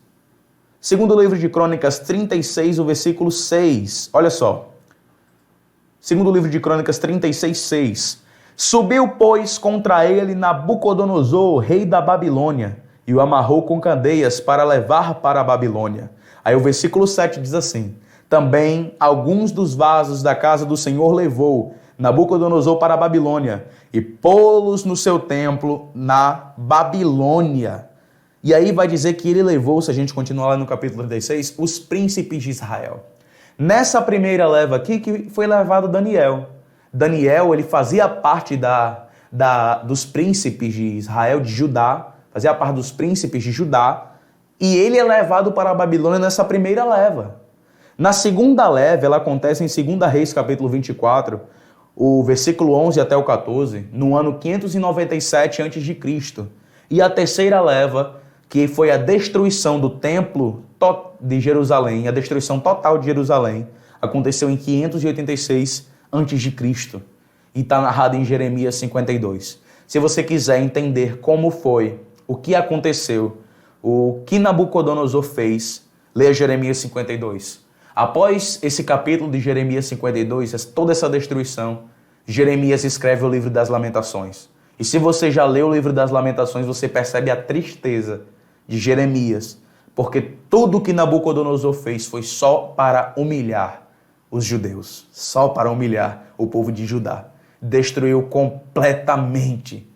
Segundo livro de Crônicas 36, o versículo 6. Olha só. Segundo livro de Crônicas 36, 6. Subiu, pois, contra ele Nabucodonosor, rei da Babilônia, e o amarrou com candeias para levar para a Babilônia. Aí o versículo 7 diz assim: também alguns dos vasos da casa do Senhor levou Nabucodonosor para a Babilônia e pô-los no seu templo na Babilônia. E aí vai dizer que ele levou, se a gente continuar lá no capítulo 36, os príncipes de Israel. Nessa primeira leva aqui que foi levado Daniel. Daniel, ele fazia parte dos príncipes de Israel, de Judá, fazia parte dos príncipes de Judá, e ele é levado para a Babilônia nessa primeira leva. Na segunda leva, ela acontece em 2 Reis, capítulo 24, o versículo 11 até o 14, no ano 597 a.C. E a terceira leva, que foi a destruição do templo de Jerusalém, a destruição total de Jerusalém, aconteceu em 586 a.C. e está narrado em Jeremias 52. Se você quiser entender como foi, o que aconteceu, o que Nabucodonosor fez, leia Jeremias 52. Após esse capítulo de Jeremias 52, toda essa destruição, Jeremias escreve o livro das Lamentações. E se você já leu o livro das Lamentações, você percebe a tristeza de Jeremias, porque tudo que Nabucodonosor fez foi só para humilhar os judeus, só para humilhar o povo de Judá. Destruiu completamente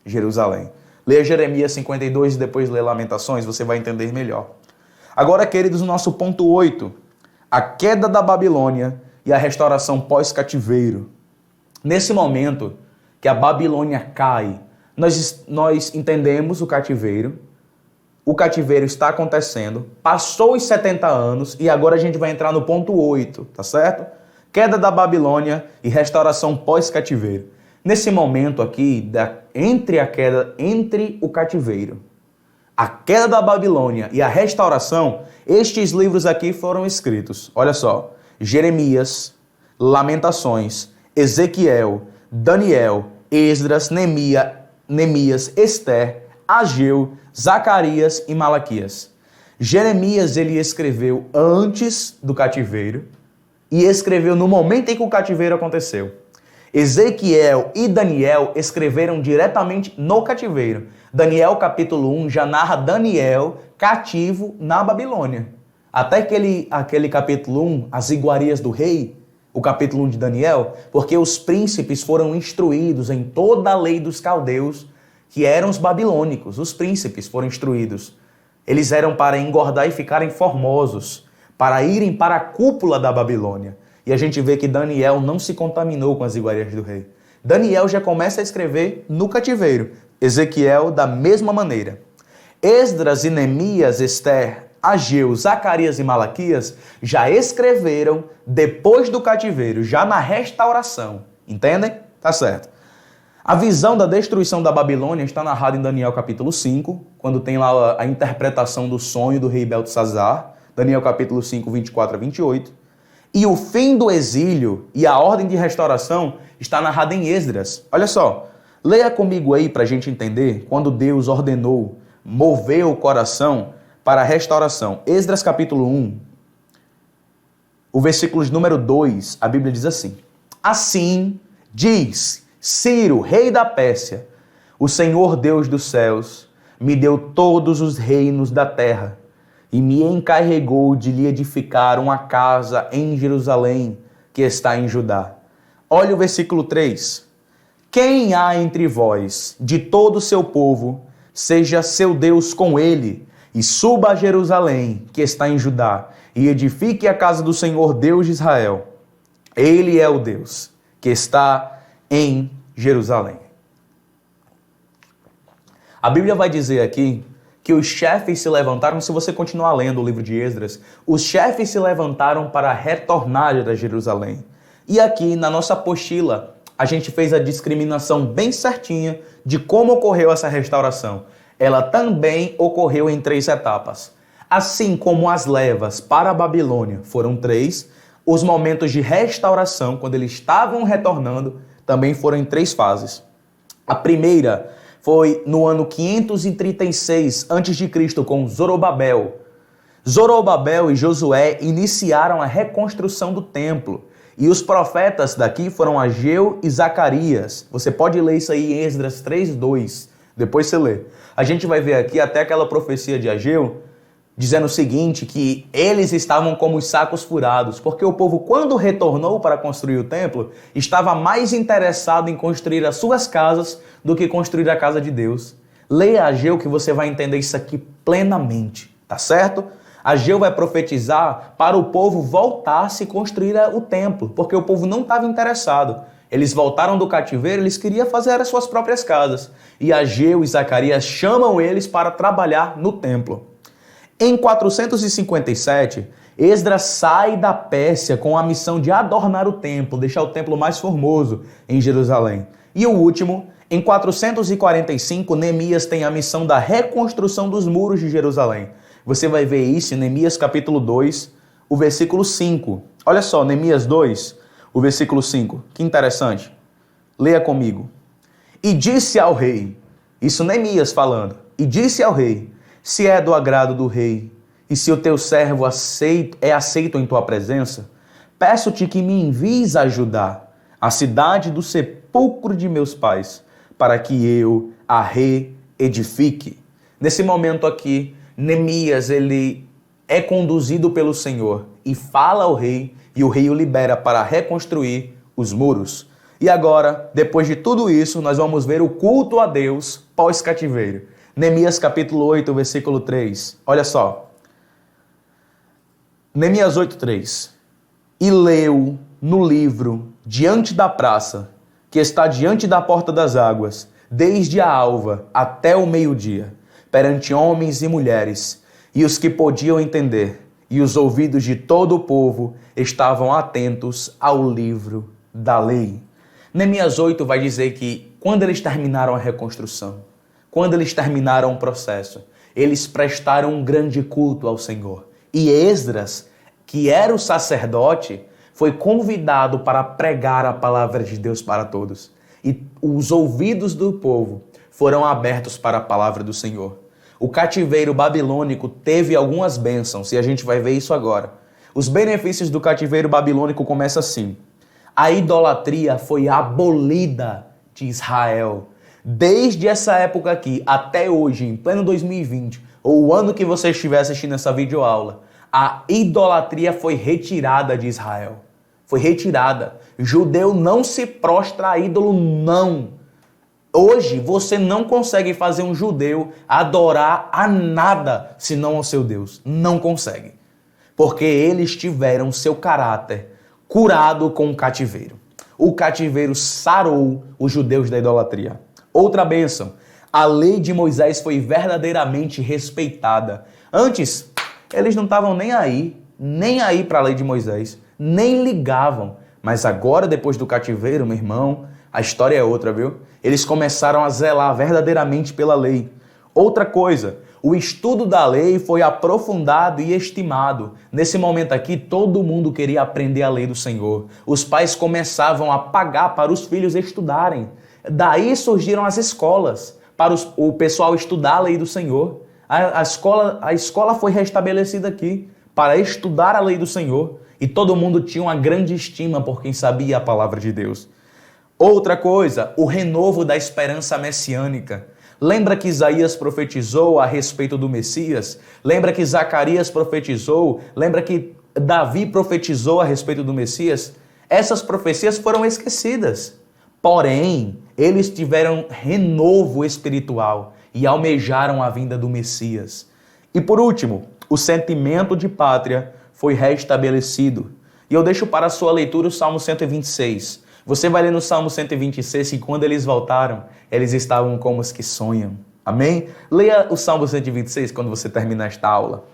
Jerusalém. Leia Jeremias 52 e depois leia Lamentações, você vai entender melhor. Agora, queridos, o nosso ponto 8, a queda da Babilônia e a restauração pós-cativeiro. Nesse momento que a Babilônia cai, nós entendemos o cativeiro está acontecendo, passou os 70 anos e agora a gente vai entrar no ponto 8, tá certo? Queda da Babilônia e restauração pós-cativeiro. Nesse momento aqui, entre o cativeiro, a queda da Babilônia e a restauração, estes livros aqui foram escritos. Olha só, Jeremias, Lamentações, Ezequiel, Daniel, Esdras, Neemias, Ester, Ageu, Zacarias e Malaquias. Jeremias ele escreveu antes do cativeiro e escreveu no momento em que o cativeiro aconteceu. Ezequiel e Daniel escreveram diretamente no cativeiro. Daniel capítulo 1 já narra Daniel cativo na Babilônia. Até aquele capítulo 1, as iguarias do rei, o capítulo 1 de Daniel, porque os príncipes foram instruídos em toda a lei dos caldeus, que eram os babilônicos. Os príncipes foram instruídos. Eles eram para engordar e ficarem formosos, para irem para a cúpula da Babilônia. E a gente vê que Daniel não se contaminou com as iguarias do rei. Daniel já começa a escrever no cativeiro. Ezequiel da mesma maneira. Esdras e Neemias, Ester, Ageu, Zacarias e Malaquias já escreveram depois do cativeiro, já na restauração. Entendem? Tá certo. A visão da destruição da Babilônia está narrada em Daniel capítulo 5, quando tem lá a interpretação do sonho do rei Beltesazar, Daniel capítulo 5, 24 a 28. E o fim do exílio e a ordem de restauração está narrada em Esdras. Olha só, leia comigo aí para a gente entender quando Deus ordenou, moveu o coração para a restauração. Esdras capítulo 1, o versículo de número 2, a Bíblia diz assim: Assim diz Ciro, rei da Pérsia, o Senhor Deus dos céus me deu todos os reinos da terra e me encarregou de lhe edificar uma casa em Jerusalém, que está em Judá. Olha o versículo 3. Quem há entre vós, de todo o seu povo, seja seu Deus com ele, e suba a Jerusalém, que está em Judá, e edifique a casa do Senhor Deus de Israel. Ele é o Deus que está em Jerusalém. A Bíblia vai dizer aqui que os chefes se levantaram, se você continuar lendo o livro de Esdras, os chefes se levantaram para retornar a Jerusalém. E aqui na nossa apostila, a gente fez a discriminação bem certinha de como ocorreu essa restauração. Ela também ocorreu em 3 etapas. Assim como as levas para a Babilônia foram 3, os momentos de restauração, quando eles estavam retornando, também foram em 3 fases. A primeira foi no ano 536 a.C., com Zorobabel. Zorobabel e Josué iniciaram a reconstrução do templo. E os profetas daqui foram Ageu e Zacarias. Você pode ler isso aí em Esdras 3:2. Depois você lê. A gente vai ver aqui até aquela profecia de Ageu, dizendo o seguinte, que eles estavam como os sacos furados, porque o povo, quando retornou para construir o templo, estava mais interessado em construir as suas casas do que construir a casa de Deus. Leia Ageu que você vai entender isso aqui plenamente, tá certo? Ageu vai profetizar para o povo voltar-se e construir o templo, porque o povo não estava interessado. Eles voltaram do cativeiro, eles queriam fazer as suas próprias casas. E Ageu e Zacarias chamam eles para trabalhar no templo. Em 457, Esdras sai da Pérsia com a missão de adornar o templo, deixar o templo mais formoso em Jerusalém. E o último, em 445, Neemias tem a missão da reconstrução dos muros de Jerusalém. Você vai ver isso em Neemias capítulo 2, o versículo 5. Olha só, Neemias 2, o versículo 5. Que interessante. Leia comigo. E disse ao rei, isso Neemias falando, e disse ao rei, se é do agrado do rei, e se o teu servo é aceito em tua presença, peço-te que me envies a Judá, a cidade do sepulcro de meus pais, para que eu a reedifique. Nesse momento aqui, Neemias, ele é conduzido pelo Senhor e fala ao rei, e o rei o libera para reconstruir os muros. E agora, depois de tudo isso, nós vamos ver o culto a Deus pós-cativeiro. Neemias capítulo 8, versículo 3. Olha só. Neemias 8, 3. E leu no livro, diante da praça, que está diante da porta das águas, desde a alva até o meio-dia, perante homens e mulheres, e os que podiam entender, e os ouvidos de todo o povo estavam atentos ao livro da lei. Neemias 8 vai dizer que quando eles terminaram a reconstrução, quando eles terminaram o processo, eles prestaram um grande culto ao Senhor. E Esdras, que era o sacerdote, foi convidado para pregar a palavra de Deus para todos. E os ouvidos do povo foram abertos para a palavra do Senhor. O cativeiro babilônico teve algumas bênçãos, e a gente vai ver isso agora. Os benefícios do cativeiro babilônico começam assim. A idolatria foi abolida de Israel. Desde essa época aqui até hoje, em pleno 2020, ou o ano que você estiver assistindo essa videoaula, a idolatria foi retirada de Israel. Foi retirada. Judeu não se prostra a ídolo, não. Hoje você não consegue fazer um judeu adorar a nada senão ao seu Deus. Não consegue. Porque eles tiveram seu caráter curado com o cativeiro. O cativeiro sarou os judeus da idolatria. Outra bênção, a lei de Moisés foi verdadeiramente respeitada. Antes, eles não estavam nem aí para a lei de Moisés, nem ligavam. Mas agora, depois do cativeiro, meu irmão, a história é outra, viu? Eles começaram a zelar verdadeiramente pela lei. Outra coisa, o estudo da lei foi aprofundado e estimado. Nesse momento aqui, todo mundo queria aprender a lei do Senhor. Os pais começavam a pagar para os filhos estudarem. Daí surgiram as escolas, para o pessoal estudar a lei do Senhor. A escola foi restabelecida aqui, para estudar a lei do Senhor. E todo mundo tinha uma grande estima por quem sabia a palavra de Deus. Outra coisa, o renovo da esperança messiânica. Lembra que Isaías profetizou a respeito do Messias? Lembra que Zacarias profetizou? Lembra que Davi profetizou a respeito do Messias? Essas profecias foram esquecidas. Porém, eles tiveram renovo espiritual e almejaram a vinda do Messias. E por último, o sentimento de pátria foi restabelecido. E eu deixo para a sua leitura o Salmo 126. Você vai ler no Salmo 126 que quando eles voltaram, eles estavam como os que sonham. Amém? Leia o Salmo 126 quando você terminar esta aula.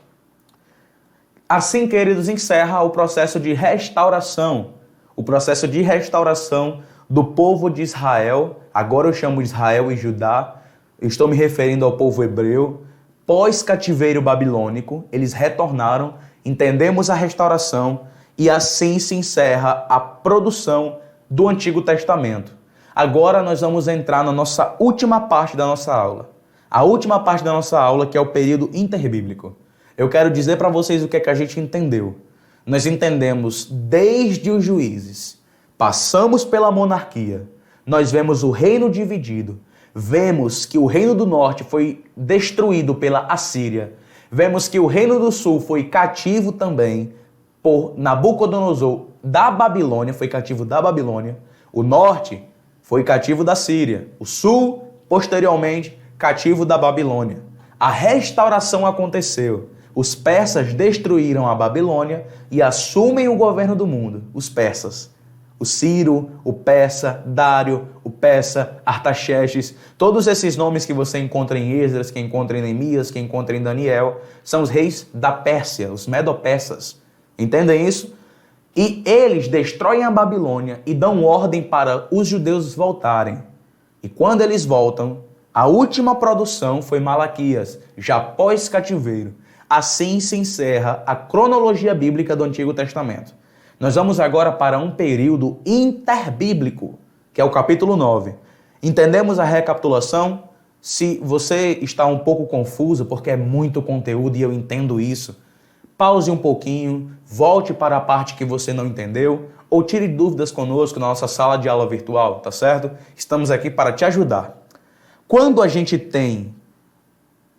Assim, queridos, encerra o processo de restauração. O processo de restauração do povo de Israel. Agora eu chamo de Israel e Judá. Estou me referindo ao povo hebreu. Pós-cativeiro babilônico, eles retornaram. Entendemos a restauração. E assim se encerra a produção do Antigo Testamento. Agora nós vamos entrar na nossa última parte da nossa aula. A última parte da nossa aula, que é o período interbíblico. Eu quero dizer para vocês o que é que a gente entendeu. Nós entendemos desde os juízes, passamos pela monarquia, nós vemos o reino dividido, vemos que o reino do norte foi destruído pela Assíria, vemos que o reino do sul foi cativo também por Nabucodonosor da Babilônia, foi cativo da Babilônia. O norte foi cativo da Síria. O sul, posteriormente, cativo da Babilônia. A restauração aconteceu. Os persas destruíram a Babilônia e assumem o governo do mundo. Os persas. O Ciro, o persa, Dário, o persa, Artaxerxes, todos esses nomes que você encontra em Esdras, que encontra em Neemias, que encontra em Daniel, são os reis da Pérsia, os medo-persas. Entendem isso? E eles destroem a Babilônia e dão ordem para os judeus voltarem. E quando eles voltam, a última produção foi Malaquias, já pós-cativeiro. Assim se encerra a cronologia bíblica do Antigo Testamento. Nós vamos agora para um período interbíblico, que é o capítulo 9. Entendemos a recapitulação? Se você está um pouco confuso, porque é muito conteúdo e eu entendo isso, pause um pouquinho, volte para a parte que você não entendeu, ou tire dúvidas conosco na nossa sala de aula virtual, tá certo? Estamos aqui para te ajudar. Quando a gente tem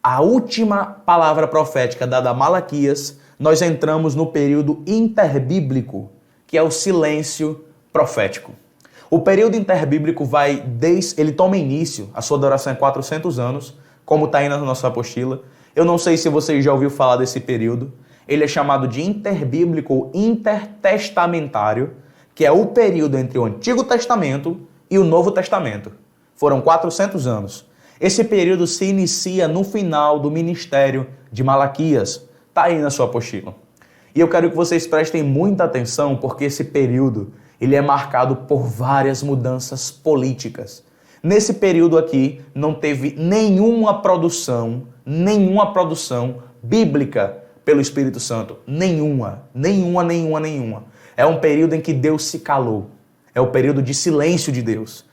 a última palavra profética dada a Malaquias, nós entramos no período interbíblico, que é o silêncio profético. O período interbíblico ele toma início, a sua duração é 400 anos, como está aí na nossa apostila. Eu não sei se você já ouviu falar desse período. Ele é chamado de interbíblico ou intertestamentário, que é o período entre o Antigo Testamento e o Novo Testamento. Foram 400 anos. Esse período se inicia no final do ministério de Malaquias. Está aí na sua apostila. E eu quero que vocês prestem muita atenção, porque esse período ele é marcado por várias mudanças políticas. Nesse período aqui, não teve nenhuma produção bíblica pelo Espírito Santo. Nenhuma. É um período em que Deus se calou. É o período de silêncio de Deus.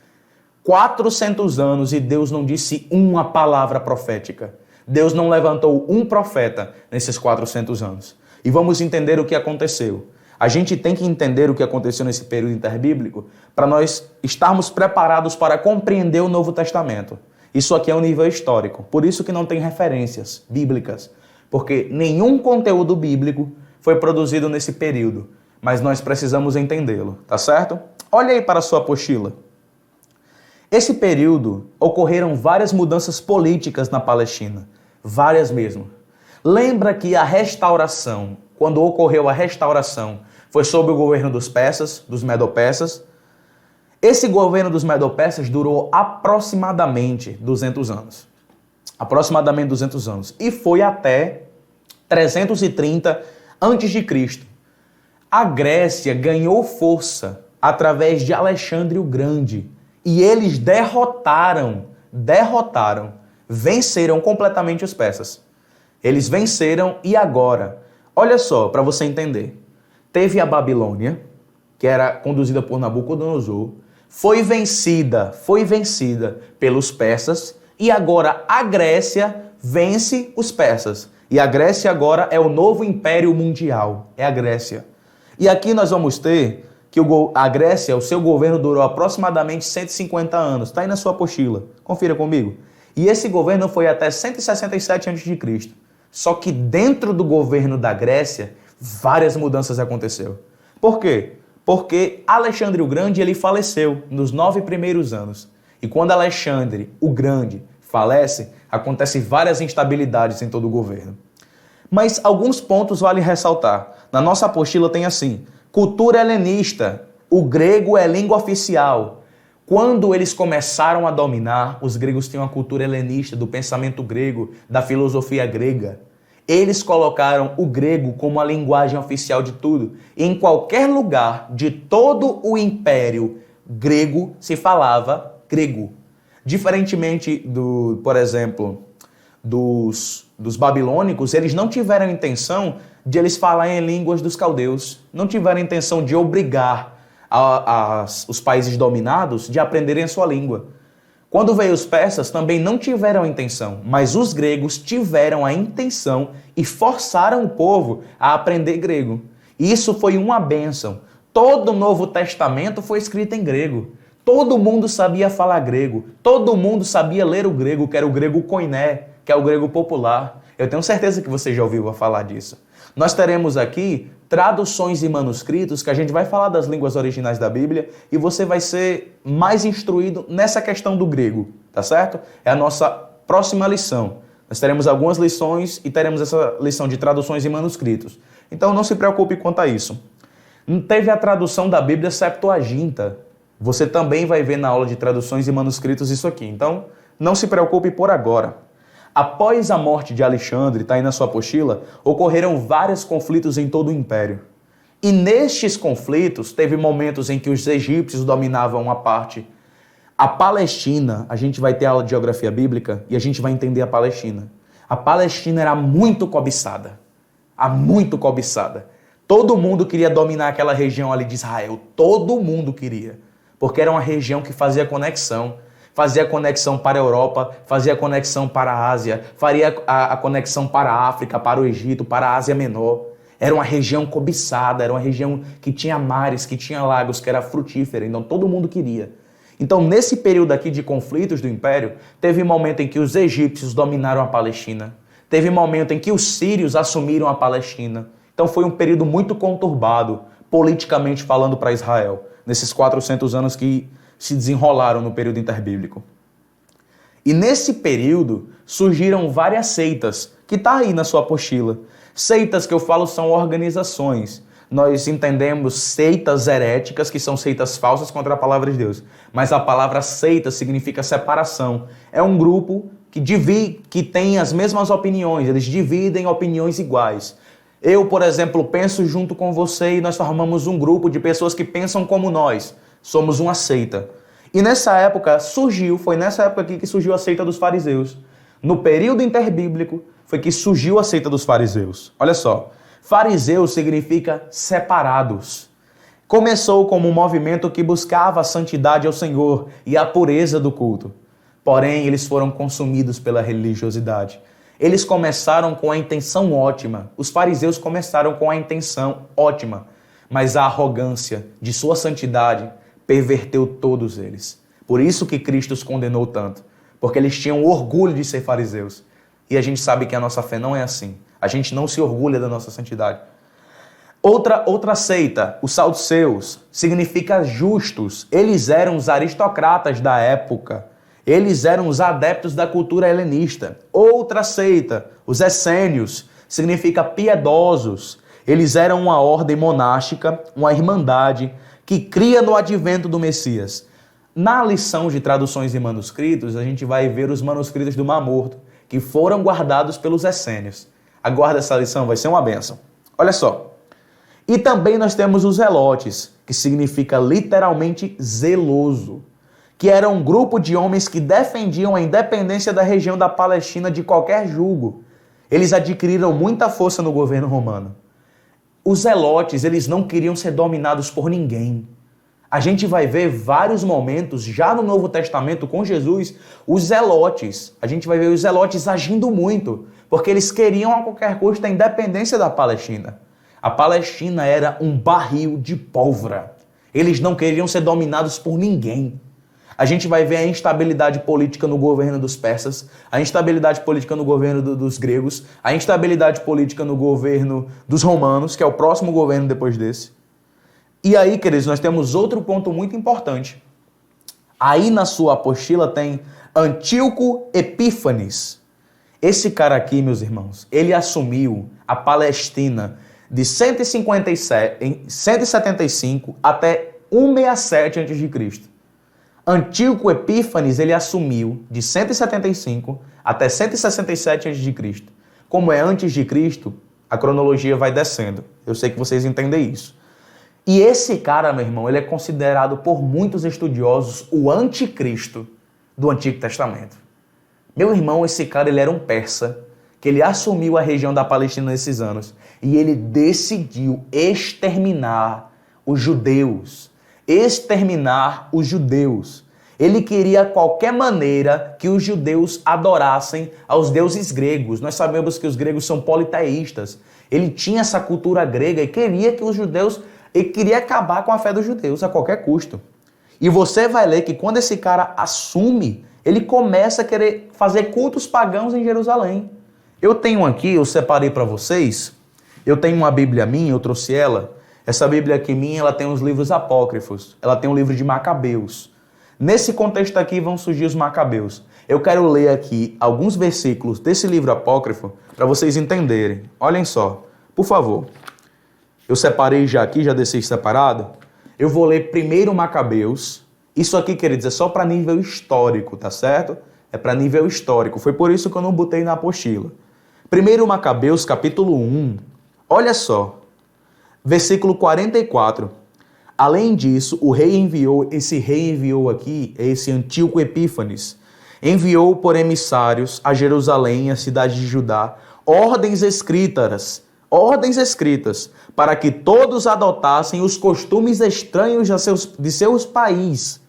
400 anos e Deus não disse uma palavra profética. Deus não levantou um profeta nesses 400 anos. E vamos entender o que aconteceu. A gente tem que entender o que aconteceu nesse período interbíblico para nós estarmos preparados para compreender o Novo Testamento. Isso aqui é um nível histórico, por isso que não tem referências bíblicas, porque nenhum conteúdo bíblico foi produzido nesse período, mas nós precisamos entendê-lo, tá certo? Olha aí para a sua apostila. Esse período ocorreram várias mudanças políticas na Palestina, várias mesmo. Lembra que a restauração, quando ocorreu a restauração, foi sob o governo dos persas, dos medo-persas. Esse governo dos medo-persas durou aproximadamente 200 anos. E foi até 330 a.C. A Grécia ganhou força através de Alexandre o Grande. E eles venceram completamente os persas. Eles venceram e agora, olha só, para você entender. Teve a Babilônia, que era conduzida por Nabucodonosor, foi vencida pelos persas e agora a Grécia vence os persas. E a Grécia agora é o novo império mundial, é a Grécia. E aqui nós vamos ter que a Grécia, o seu governo durou aproximadamente 150 anos. Está aí na sua apostila, confira comigo. E esse governo foi até 167 a.C. Só que dentro do governo da Grécia, várias mudanças aconteceram. Por quê? Porque Alexandre o Grande ele faleceu nos 9 primeiros anos. E quando Alexandre o Grande falece, acontecem várias instabilidades em todo o governo. Mas alguns pontos vale ressaltar. Na nossa apostila tem assim: cultura helenista, o grego é língua oficial. Quando eles começaram a dominar, os gregos tinham a cultura helenista, do pensamento grego, da filosofia grega. Eles colocaram o grego como a linguagem oficial de tudo. E em qualquer lugar de todo o império grego se falava grego. Diferentemente por exemplo, dos babilônicos, eles não tiveram intenção de eles falarem em línguas dos caldeus. Não tiveram intenção de obrigar os países dominados de aprenderem a sua língua. Quando veio os persas, também não tiveram a intenção, mas os gregos tiveram a intenção e forçaram o povo a aprender grego. Isso foi uma bênção. Todo o Novo Testamento foi escrito em grego. Todo mundo sabia falar grego. Todo mundo sabia ler o grego, que era o grego koiné, que é o grego popular. Eu tenho certeza que você já ouviu falar disso. Nós teremos aqui traduções e manuscritos, que a gente vai falar das línguas originais da Bíblia e você vai ser mais instruído nessa questão do grego, tá certo? É a nossa próxima lição. Nós teremos algumas lições e teremos essa lição de traduções e manuscritos. Então não se preocupe quanto a isso. Teve a tradução da Bíblia Septuaginta. Você também vai ver na aula de traduções e manuscritos isso aqui. Então não se preocupe por agora. Após a morte de Alexandre, está aí na sua apostila, ocorreram vários conflitos em todo o império. E nestes conflitos, teve momentos em que os egípcios dominavam uma parte. A Palestina, a gente vai ter aula de geografia bíblica e a gente vai entender a Palestina. A Palestina era muito cobiçada. Muito cobiçada. Todo mundo queria dominar aquela região ali de Israel. Todo mundo queria. Porque era uma região que fazia conexão. Fazia conexão para a Europa, fazia conexão para a Ásia, faria a conexão para a África, para o Egito, para a Ásia Menor. Era uma região cobiçada, era uma região que tinha mares, que tinha lagos, que era frutífera. Então todo mundo queria. Então nesse período aqui de conflitos do Império, teve momento em que os egípcios dominaram a Palestina. Teve momento em que os sírios assumiram a Palestina. Então foi um período muito conturbado, politicamente falando, para Israel, nesses 400 anos que se desenrolaram no período interbíblico. E nesse período surgiram várias seitas, que está aí na sua apostila. Seitas que eu falo são organizações. Nós entendemos seitas heréticas, que são seitas falsas contra a palavra de Deus. Mas a palavra seita significa separação. É um grupo que tem as mesmas opiniões, eles dividem opiniões iguais. Eu, por exemplo, penso junto com você e nós formamos um grupo de pessoas que pensam como nós. Somos uma seita. E nessa época foi nessa época aqui que surgiu a seita dos fariseus. No período interbíblico foi que surgiu a seita dos fariseus. Olha só, fariseu significa separados. Começou como um movimento que buscava a santidade ao Senhor e a pureza do culto. Porém, eles foram consumidos pela religiosidade. Eles começaram com a intenção ótima. Os fariseus começaram com a intenção ótima. Mas a arrogância de sua santidade perverteu todos eles. Por isso que Cristo os condenou tanto. Porque eles tinham orgulho de ser fariseus. E a gente sabe que a nossa fé não é assim. A gente não se orgulha da nossa santidade. Outra seita, os saduceus, significa justos. Eles eram os aristocratas da época. Eles eram os adeptos da cultura helenista. Outra seita, os essênios, significa piedosos. Eles eram uma ordem monástica, uma irmandade, que cria no advento do Messias. Na lição de traduções e manuscritos, a gente vai ver os manuscritos do Mar Morto, que foram guardados pelos essênios. Aguarda essa lição, vai ser uma bênção. Olha só. E também nós temos os zelotes, que significa literalmente zeloso, que era um grupo de homens que defendiam a independência da região da Palestina de qualquer jugo. Eles adquiriram muita força no governo romano. Os zelotes, eles não queriam ser dominados por ninguém. A gente vai ver vários momentos, já no Novo Testamento com Jesus, os zelotes. A gente vai ver os zelotes agindo muito, porque eles queriam a qualquer custo a independência da Palestina. A Palestina era um barril de pólvora. Eles não queriam ser dominados por ninguém. A gente vai ver a instabilidade política no governo dos persas, a instabilidade política no governo dos gregos, a instabilidade política no governo dos romanos, que é o próximo governo depois desse. E aí, queridos, nós temos outro ponto muito importante. Aí na sua apostila tem Antíoco Epífanes. Esse cara aqui, meus irmãos, ele assumiu a Palestina de 175 até 167 a.C. Antíoco Epífanes, ele assumiu de 175 até 167 a.C. Como é antes de Cristo, a cronologia vai descendo. Eu sei que vocês entendem isso. E esse cara, meu irmão, ele é considerado por muitos estudiosos o anticristo do Antigo Testamento. Meu irmão, esse cara, ele era um persa, que ele assumiu a região da Palestina nesses anos, e ele decidiu exterminar os judeus. Ele queria qualquer maneira que os judeus adorassem aos deuses gregos. Nós sabemos que os gregos são politeístas. Ele tinha essa cultura grega e queria que os judeus... Ele queria acabar com a fé dos judeus a qualquer custo. E você vai ler que quando esse cara assume, ele começa a querer fazer cultos pagãos em Jerusalém. Eu tenho aqui, eu separei para vocês, eu tenho uma Bíblia minha, eu trouxe ela. Essa Bíblia aqui minha, ela tem os livros apócrifos. Ela tem um livro de Macabeus. Nesse contexto aqui vão surgir os Macabeus. Eu quero ler aqui alguns versículos desse livro apócrifo para vocês entenderem. Olhem só, por favor. Eu separei já aqui, já deixei separado. Eu vou ler primeiro Macabeus. Isso aqui, queridos, é só para nível histórico, tá certo? É para nível histórico. Foi por isso que eu não botei na apostila. Primeiro Macabeus, capítulo 1. Olha só. Versículo 44. Além disso, esse rei enviou aqui, esse Antíoco Epífanes, enviou por emissários a Jerusalém, a cidade de Judá, ordens escritas, para que todos adotassem os costumes estranhos de seus países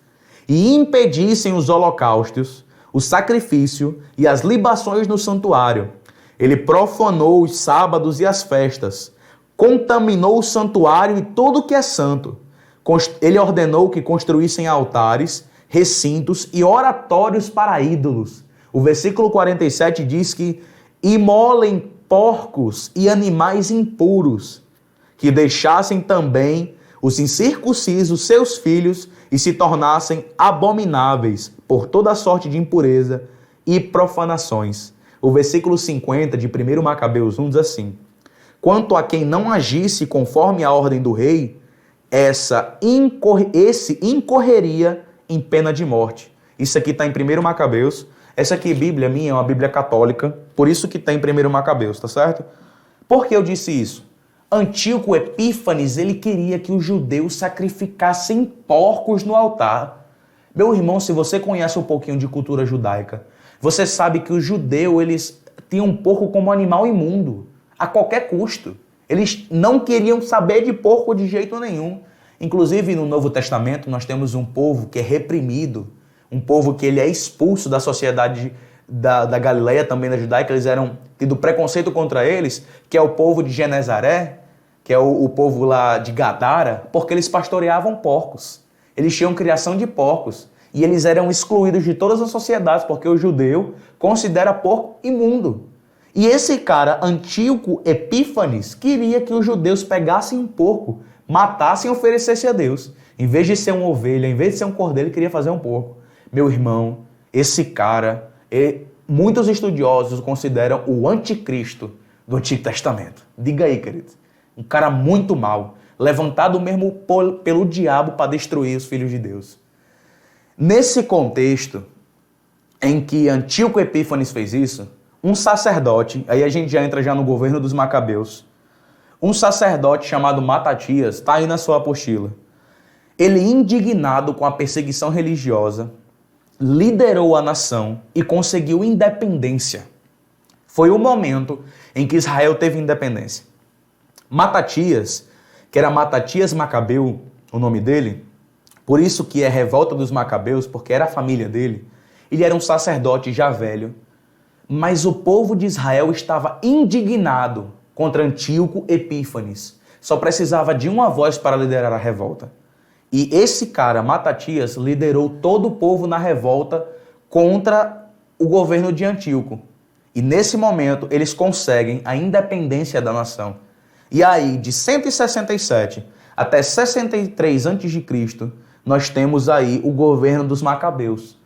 e impedissem os holocaustos, o sacrifício e as libações no santuário. Ele profanou os sábados e as festas, contaminou o santuário e tudo que é santo. Ele ordenou que construíssem altares, recintos e oratórios para ídolos. O versículo 47 diz que imolem porcos e animais impuros, que deixassem também os incircuncisos seus filhos e se tornassem abomináveis por toda sorte de impureza e profanações. O versículo 50 de 1 Macabeus 1 diz assim: quanto a quem não agisse conforme a ordem do rei, esse incorreria em pena de morte. Isso aqui está em 1 Macabeus. Essa aqui, Bíblia minha, é uma Bíblia católica, por isso que está em 1 Macabeus, tá certo? Por que eu disse isso? Antíoco Epífanes, ele queria que os judeus sacrificassem porcos no altar. Meu irmão, se você conhece um pouquinho de cultura judaica, você sabe que os judeus, eles tinham um porco como animal imundo, a qualquer custo. Eles não queriam saber de porco de jeito nenhum. Inclusive, no Novo Testamento, nós temos um povo que é reprimido, um povo que ele é expulso da sociedade da Galileia, também da Judaica. Eles eram tido preconceito contra eles, que é o povo de Genezaré, que é o povo lá de Gadara, porque eles pastoreavam porcos. Eles tinham criação de porcos. E eles eram excluídos de todas as sociedades, porque o judeu considera porco imundo. E esse cara, Antíoco Epífanes, queria que os judeus pegassem um porco, matassem e oferecessem a Deus. Em vez de ser uma ovelha, em vez de ser um cordeiro, ele queria fazer um porco. Meu irmão, esse cara, muitos estudiosos o consideram o anticristo do Antigo Testamento. Diga aí, querido. Um cara muito mau, levantado mesmo pelo diabo para destruir os filhos de Deus. Nesse contexto em que Antíoco Epífanes fez isso, um sacerdote, aí a gente já entra no governo dos Macabeus, um sacerdote chamado Matatias, está aí na sua apostila. Ele, indignado com a perseguição religiosa, liderou a nação e conseguiu independência. Foi o momento em que Israel teve independência. Matatias, que era Matatias Macabeu, o nome dele, por isso que é revolta dos Macabeus, porque era a família dele, ele era um sacerdote já velho, mas o povo de Israel estava indignado contra Antíoco Epífanes. Só precisava de uma voz para liderar a revolta. E esse cara, Matatias, liderou todo o povo na revolta contra o governo de Antíoco. E nesse momento eles conseguem a independência da nação. E aí, de 167 até 63 a.C., nós temos aí o governo dos Macabeus.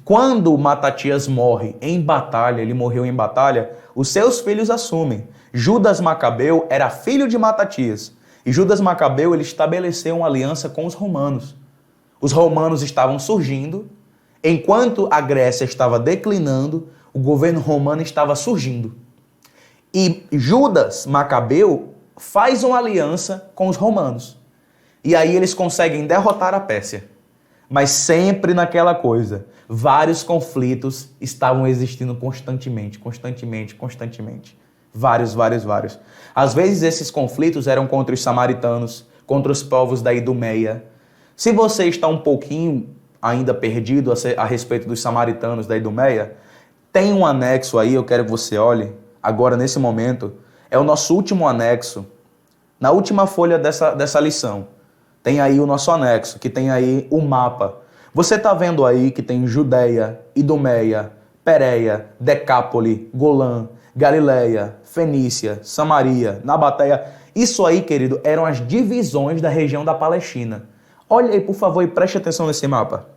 Quando Matatias morre em batalha, ele morreu em batalha, os seus filhos assumem. Judas Macabeu era filho de Matatias. E Judas Macabeu, ele estabeleceu uma aliança com os romanos. Os romanos estavam surgindo, enquanto a Grécia estava declinando, o governo romano estava surgindo. E Judas Macabeu faz uma aliança com os romanos. E aí eles conseguem derrotar a Pérsia. Mas sempre naquela coisa, vários conflitos estavam existindo constantemente. Vários. Às vezes esses conflitos eram contra os samaritanos, contra os povos da Idumeia. Se você está um pouquinho ainda perdido a respeito dos samaritanos da Idumeia, tem um anexo aí, eu quero que você olhe, agora nesse momento, é o nosso último anexo, na última folha dessa lição. Tem aí o nosso anexo, que tem aí o mapa. Você está vendo aí que tem Judeia, Idumeia, Pérea, Decápole, Golã, Galileia, Fenícia, Samaria, Nabateia. Isso aí, querido, eram as divisões da região da Palestina. Olha aí, por favor, e preste atenção nesse mapa.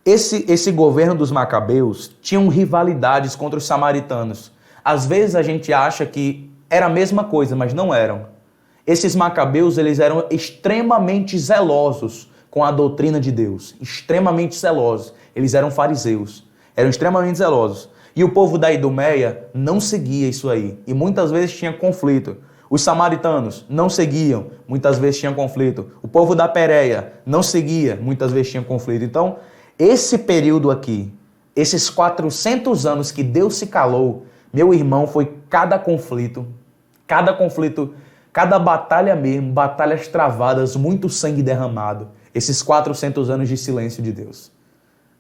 Esse governo dos Macabeus tinham rivalidades contra os samaritanos. Às vezes a gente acha que era a mesma coisa, mas não eram. Esses Macabeus, eles eram extremamente zelosos com a doutrina de Deus. Extremamente zelosos. Eles eram fariseus. Eram extremamente zelosos. E o povo da Idumeia não seguia isso aí. E muitas vezes tinha conflito. Os samaritanos não seguiam. Muitas vezes tinha conflito. O povo da Pérea não seguia. Muitas vezes tinha conflito. Então, esse período aqui, Esses 400 anos que Deus se calou, meu irmão, foi cada conflito, cada batalha mesmo, batalhas travadas, muito sangue derramado. Esses 400 anos de silêncio de Deus.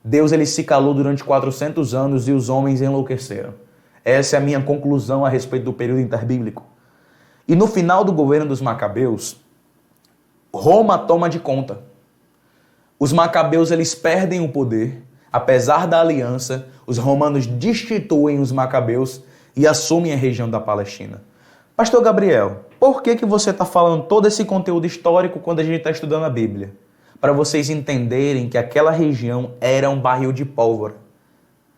Deus ele se calou durante 400 anos e os homens enlouqueceram. Essa é a minha conclusão a respeito do período interbíblico. E no final do governo dos Macabeus, Roma toma de conta. Os Macabeus eles perdem o poder, apesar da aliança, os romanos destituem os Macabeus e assumem a região da Palestina. Pastor Gabriel, por que você está falando todo esse conteúdo histórico quando a gente está estudando a Bíblia? Para vocês entenderem que aquela região era um barril de pólvora.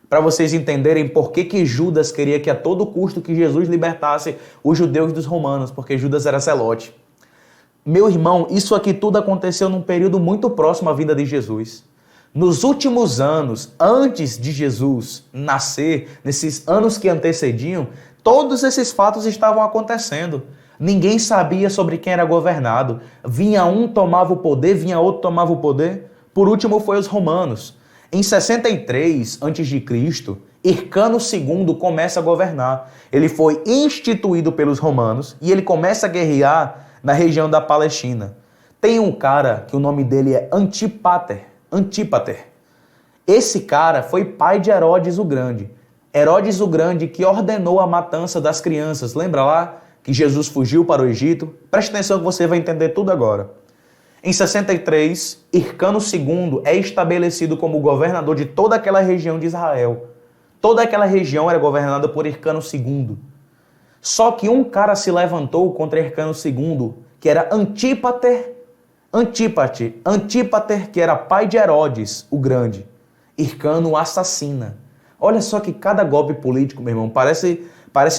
Para vocês entenderem por que Judas queria que a todo custo que Jesus libertasse os judeus dos romanos, porque Judas era zelote. Meu irmão, isso aqui tudo aconteceu num período muito próximo à vinda de Jesus. Nos últimos anos, antes de Jesus nascer, nesses anos que antecediam, todos esses fatos estavam acontecendo. Ninguém sabia sobre quem era governado. Vinha um, tomava o poder, vinha outro, tomava o poder. Por último, foi os romanos. Em 63 a.C., Hircano II começa a governar. Ele foi instituído pelos romanos e ele começa a guerrear na região da Palestina. Tem um cara que o nome dele é Antípater. Esse cara foi pai de Herodes o Grande. Herodes o Grande que ordenou a matança das crianças. Lembra lá que Jesus fugiu para o Egito? Preste atenção que você vai entender tudo agora. Em 63, Hircano II é estabelecido como governador de toda aquela região de Israel. Toda aquela região era governada por Hircano II. Só que um cara se levantou contra Hircano II, que era Antípater, que era pai de Herodes o Grande. Hircano assassina. Olha só que cada golpe político, meu irmão, parece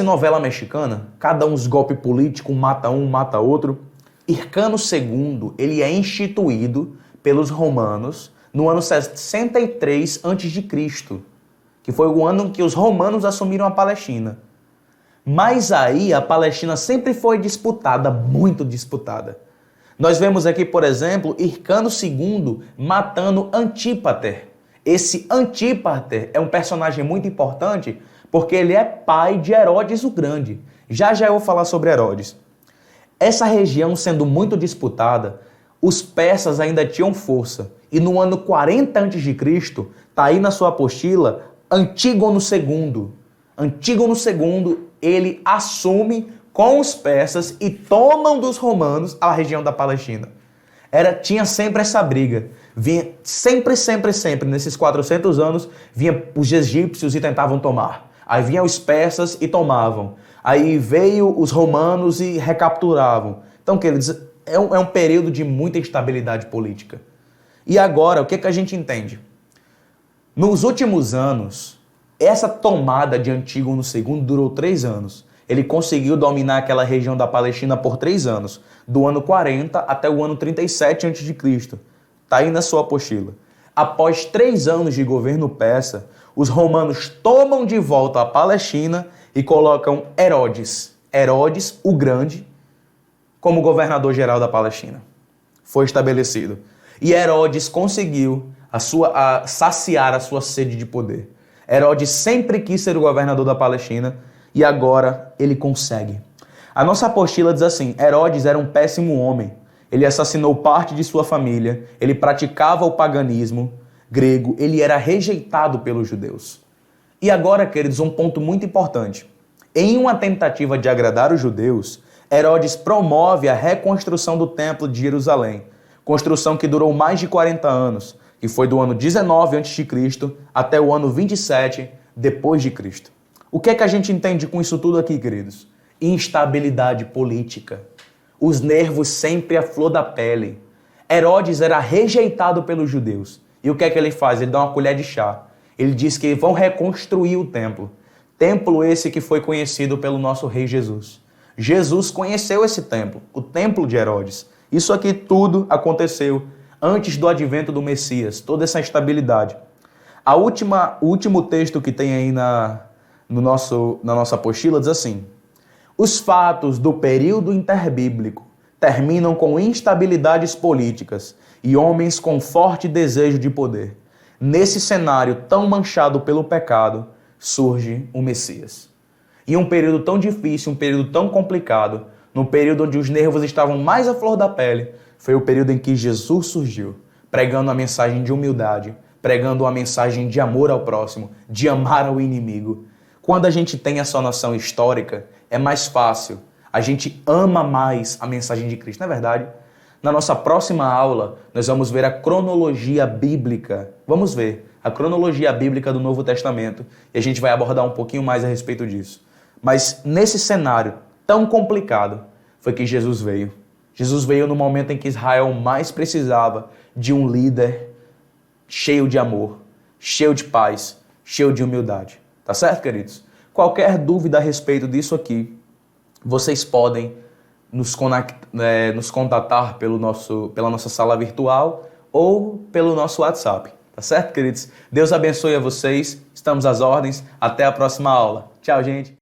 novela mexicana. Cada uns golpe político, um, mata outro. Hircano II, ele é instituído pelos romanos no ano 63 a.C., que foi o ano em que os romanos assumiram a Palestina. Mas aí a Palestina sempre foi disputada, muito disputada. Nós vemos aqui, por exemplo, Hircano II matando Antípater. Esse Antípater é um personagem muito importante porque ele é pai de Herodes o Grande. Já eu vou falar sobre Herodes. Essa região sendo muito disputada, os persas ainda tinham força. E no ano 40 a.C., está aí na sua apostila, Antígono II. Antígono II, ele assume com os persas e tomam dos romanos a região da Palestina. Tinha sempre essa briga. Vinha sempre, nesses 400 anos, vinha os egípcios e tentavam tomar. Aí vinham os persas e tomavam. Aí veio os romanos e recapturavam. Então, queridos, é um período de muita instabilidade política. E agora, o que a gente entende? Nos últimos anos, essa tomada de Antígono II durou 3 anos. Ele conseguiu dominar aquela região da Palestina por 3 anos, do ano 40 até o ano 37 a.C. Está aí na sua apostila. Após 3 anos de governo persa, os romanos tomam de volta a Palestina e colocam Herodes o Grande, como governador-geral da Palestina. Foi estabelecido. E Herodes conseguiu saciar a sua sede de poder. Herodes sempre quis ser o governador da Palestina e agora ele consegue. A nossa apostila diz assim: Herodes era um péssimo homem. Ele assassinou parte de sua família, ele praticava o paganismo grego, ele era rejeitado pelos judeus. E agora, queridos, um ponto muito importante. Em uma tentativa de agradar os judeus, Herodes promove a reconstrução do Templo de Jerusalém, construção que durou mais de 40 anos, que foi do ano 19 a.C. até o ano 27 depois de Cristo. O que é que a gente entende com isso tudo aqui, queridos? Instabilidade política. Os nervos sempre à flor da pele. Herodes era rejeitado pelos judeus. E o que é que ele faz? Ele dá uma colher de chá. Ele diz que vão reconstruir o templo. Templo esse que foi conhecido pelo nosso rei Jesus. Jesus conheceu esse templo, o templo de Herodes. Isso aqui tudo aconteceu antes do advento do Messias, toda essa instabilidade. O último texto que tem aí na nossa apostila diz assim: os fatos do período interbíblico terminam com instabilidades políticas e homens com forte desejo de poder. nesse cenário tão manchado pelo pecado, surge o Messias. Em um período tão difícil, um período tão complicado, num período onde os nervos estavam mais à flor da pele, foi o período em que Jesus surgiu, pregando a mensagem de humildade, pregando uma mensagem de amor ao próximo, de amar ao inimigo. Quando a gente tem essa noção histórica, é mais fácil. A gente ama mais a mensagem de Cristo, não é verdade? Na nossa próxima aula, nós vamos ver a cronologia bíblica. Vamos ver a cronologia bíblica do Novo Testamento e a gente vai abordar um pouquinho mais a respeito disso. Mas nesse cenário tão complicado foi que Jesus veio. Jesus veio no momento em que Israel mais precisava de um líder cheio de amor, cheio de paz, cheio de humildade. Tá certo, queridos? Qualquer dúvida a respeito disso aqui, vocês podem nos contatar pela nossa sala virtual ou pelo nosso WhatsApp. Tá certo, queridos? Deus abençoe a vocês. Estamos às ordens. Até a próxima aula. Tchau, gente.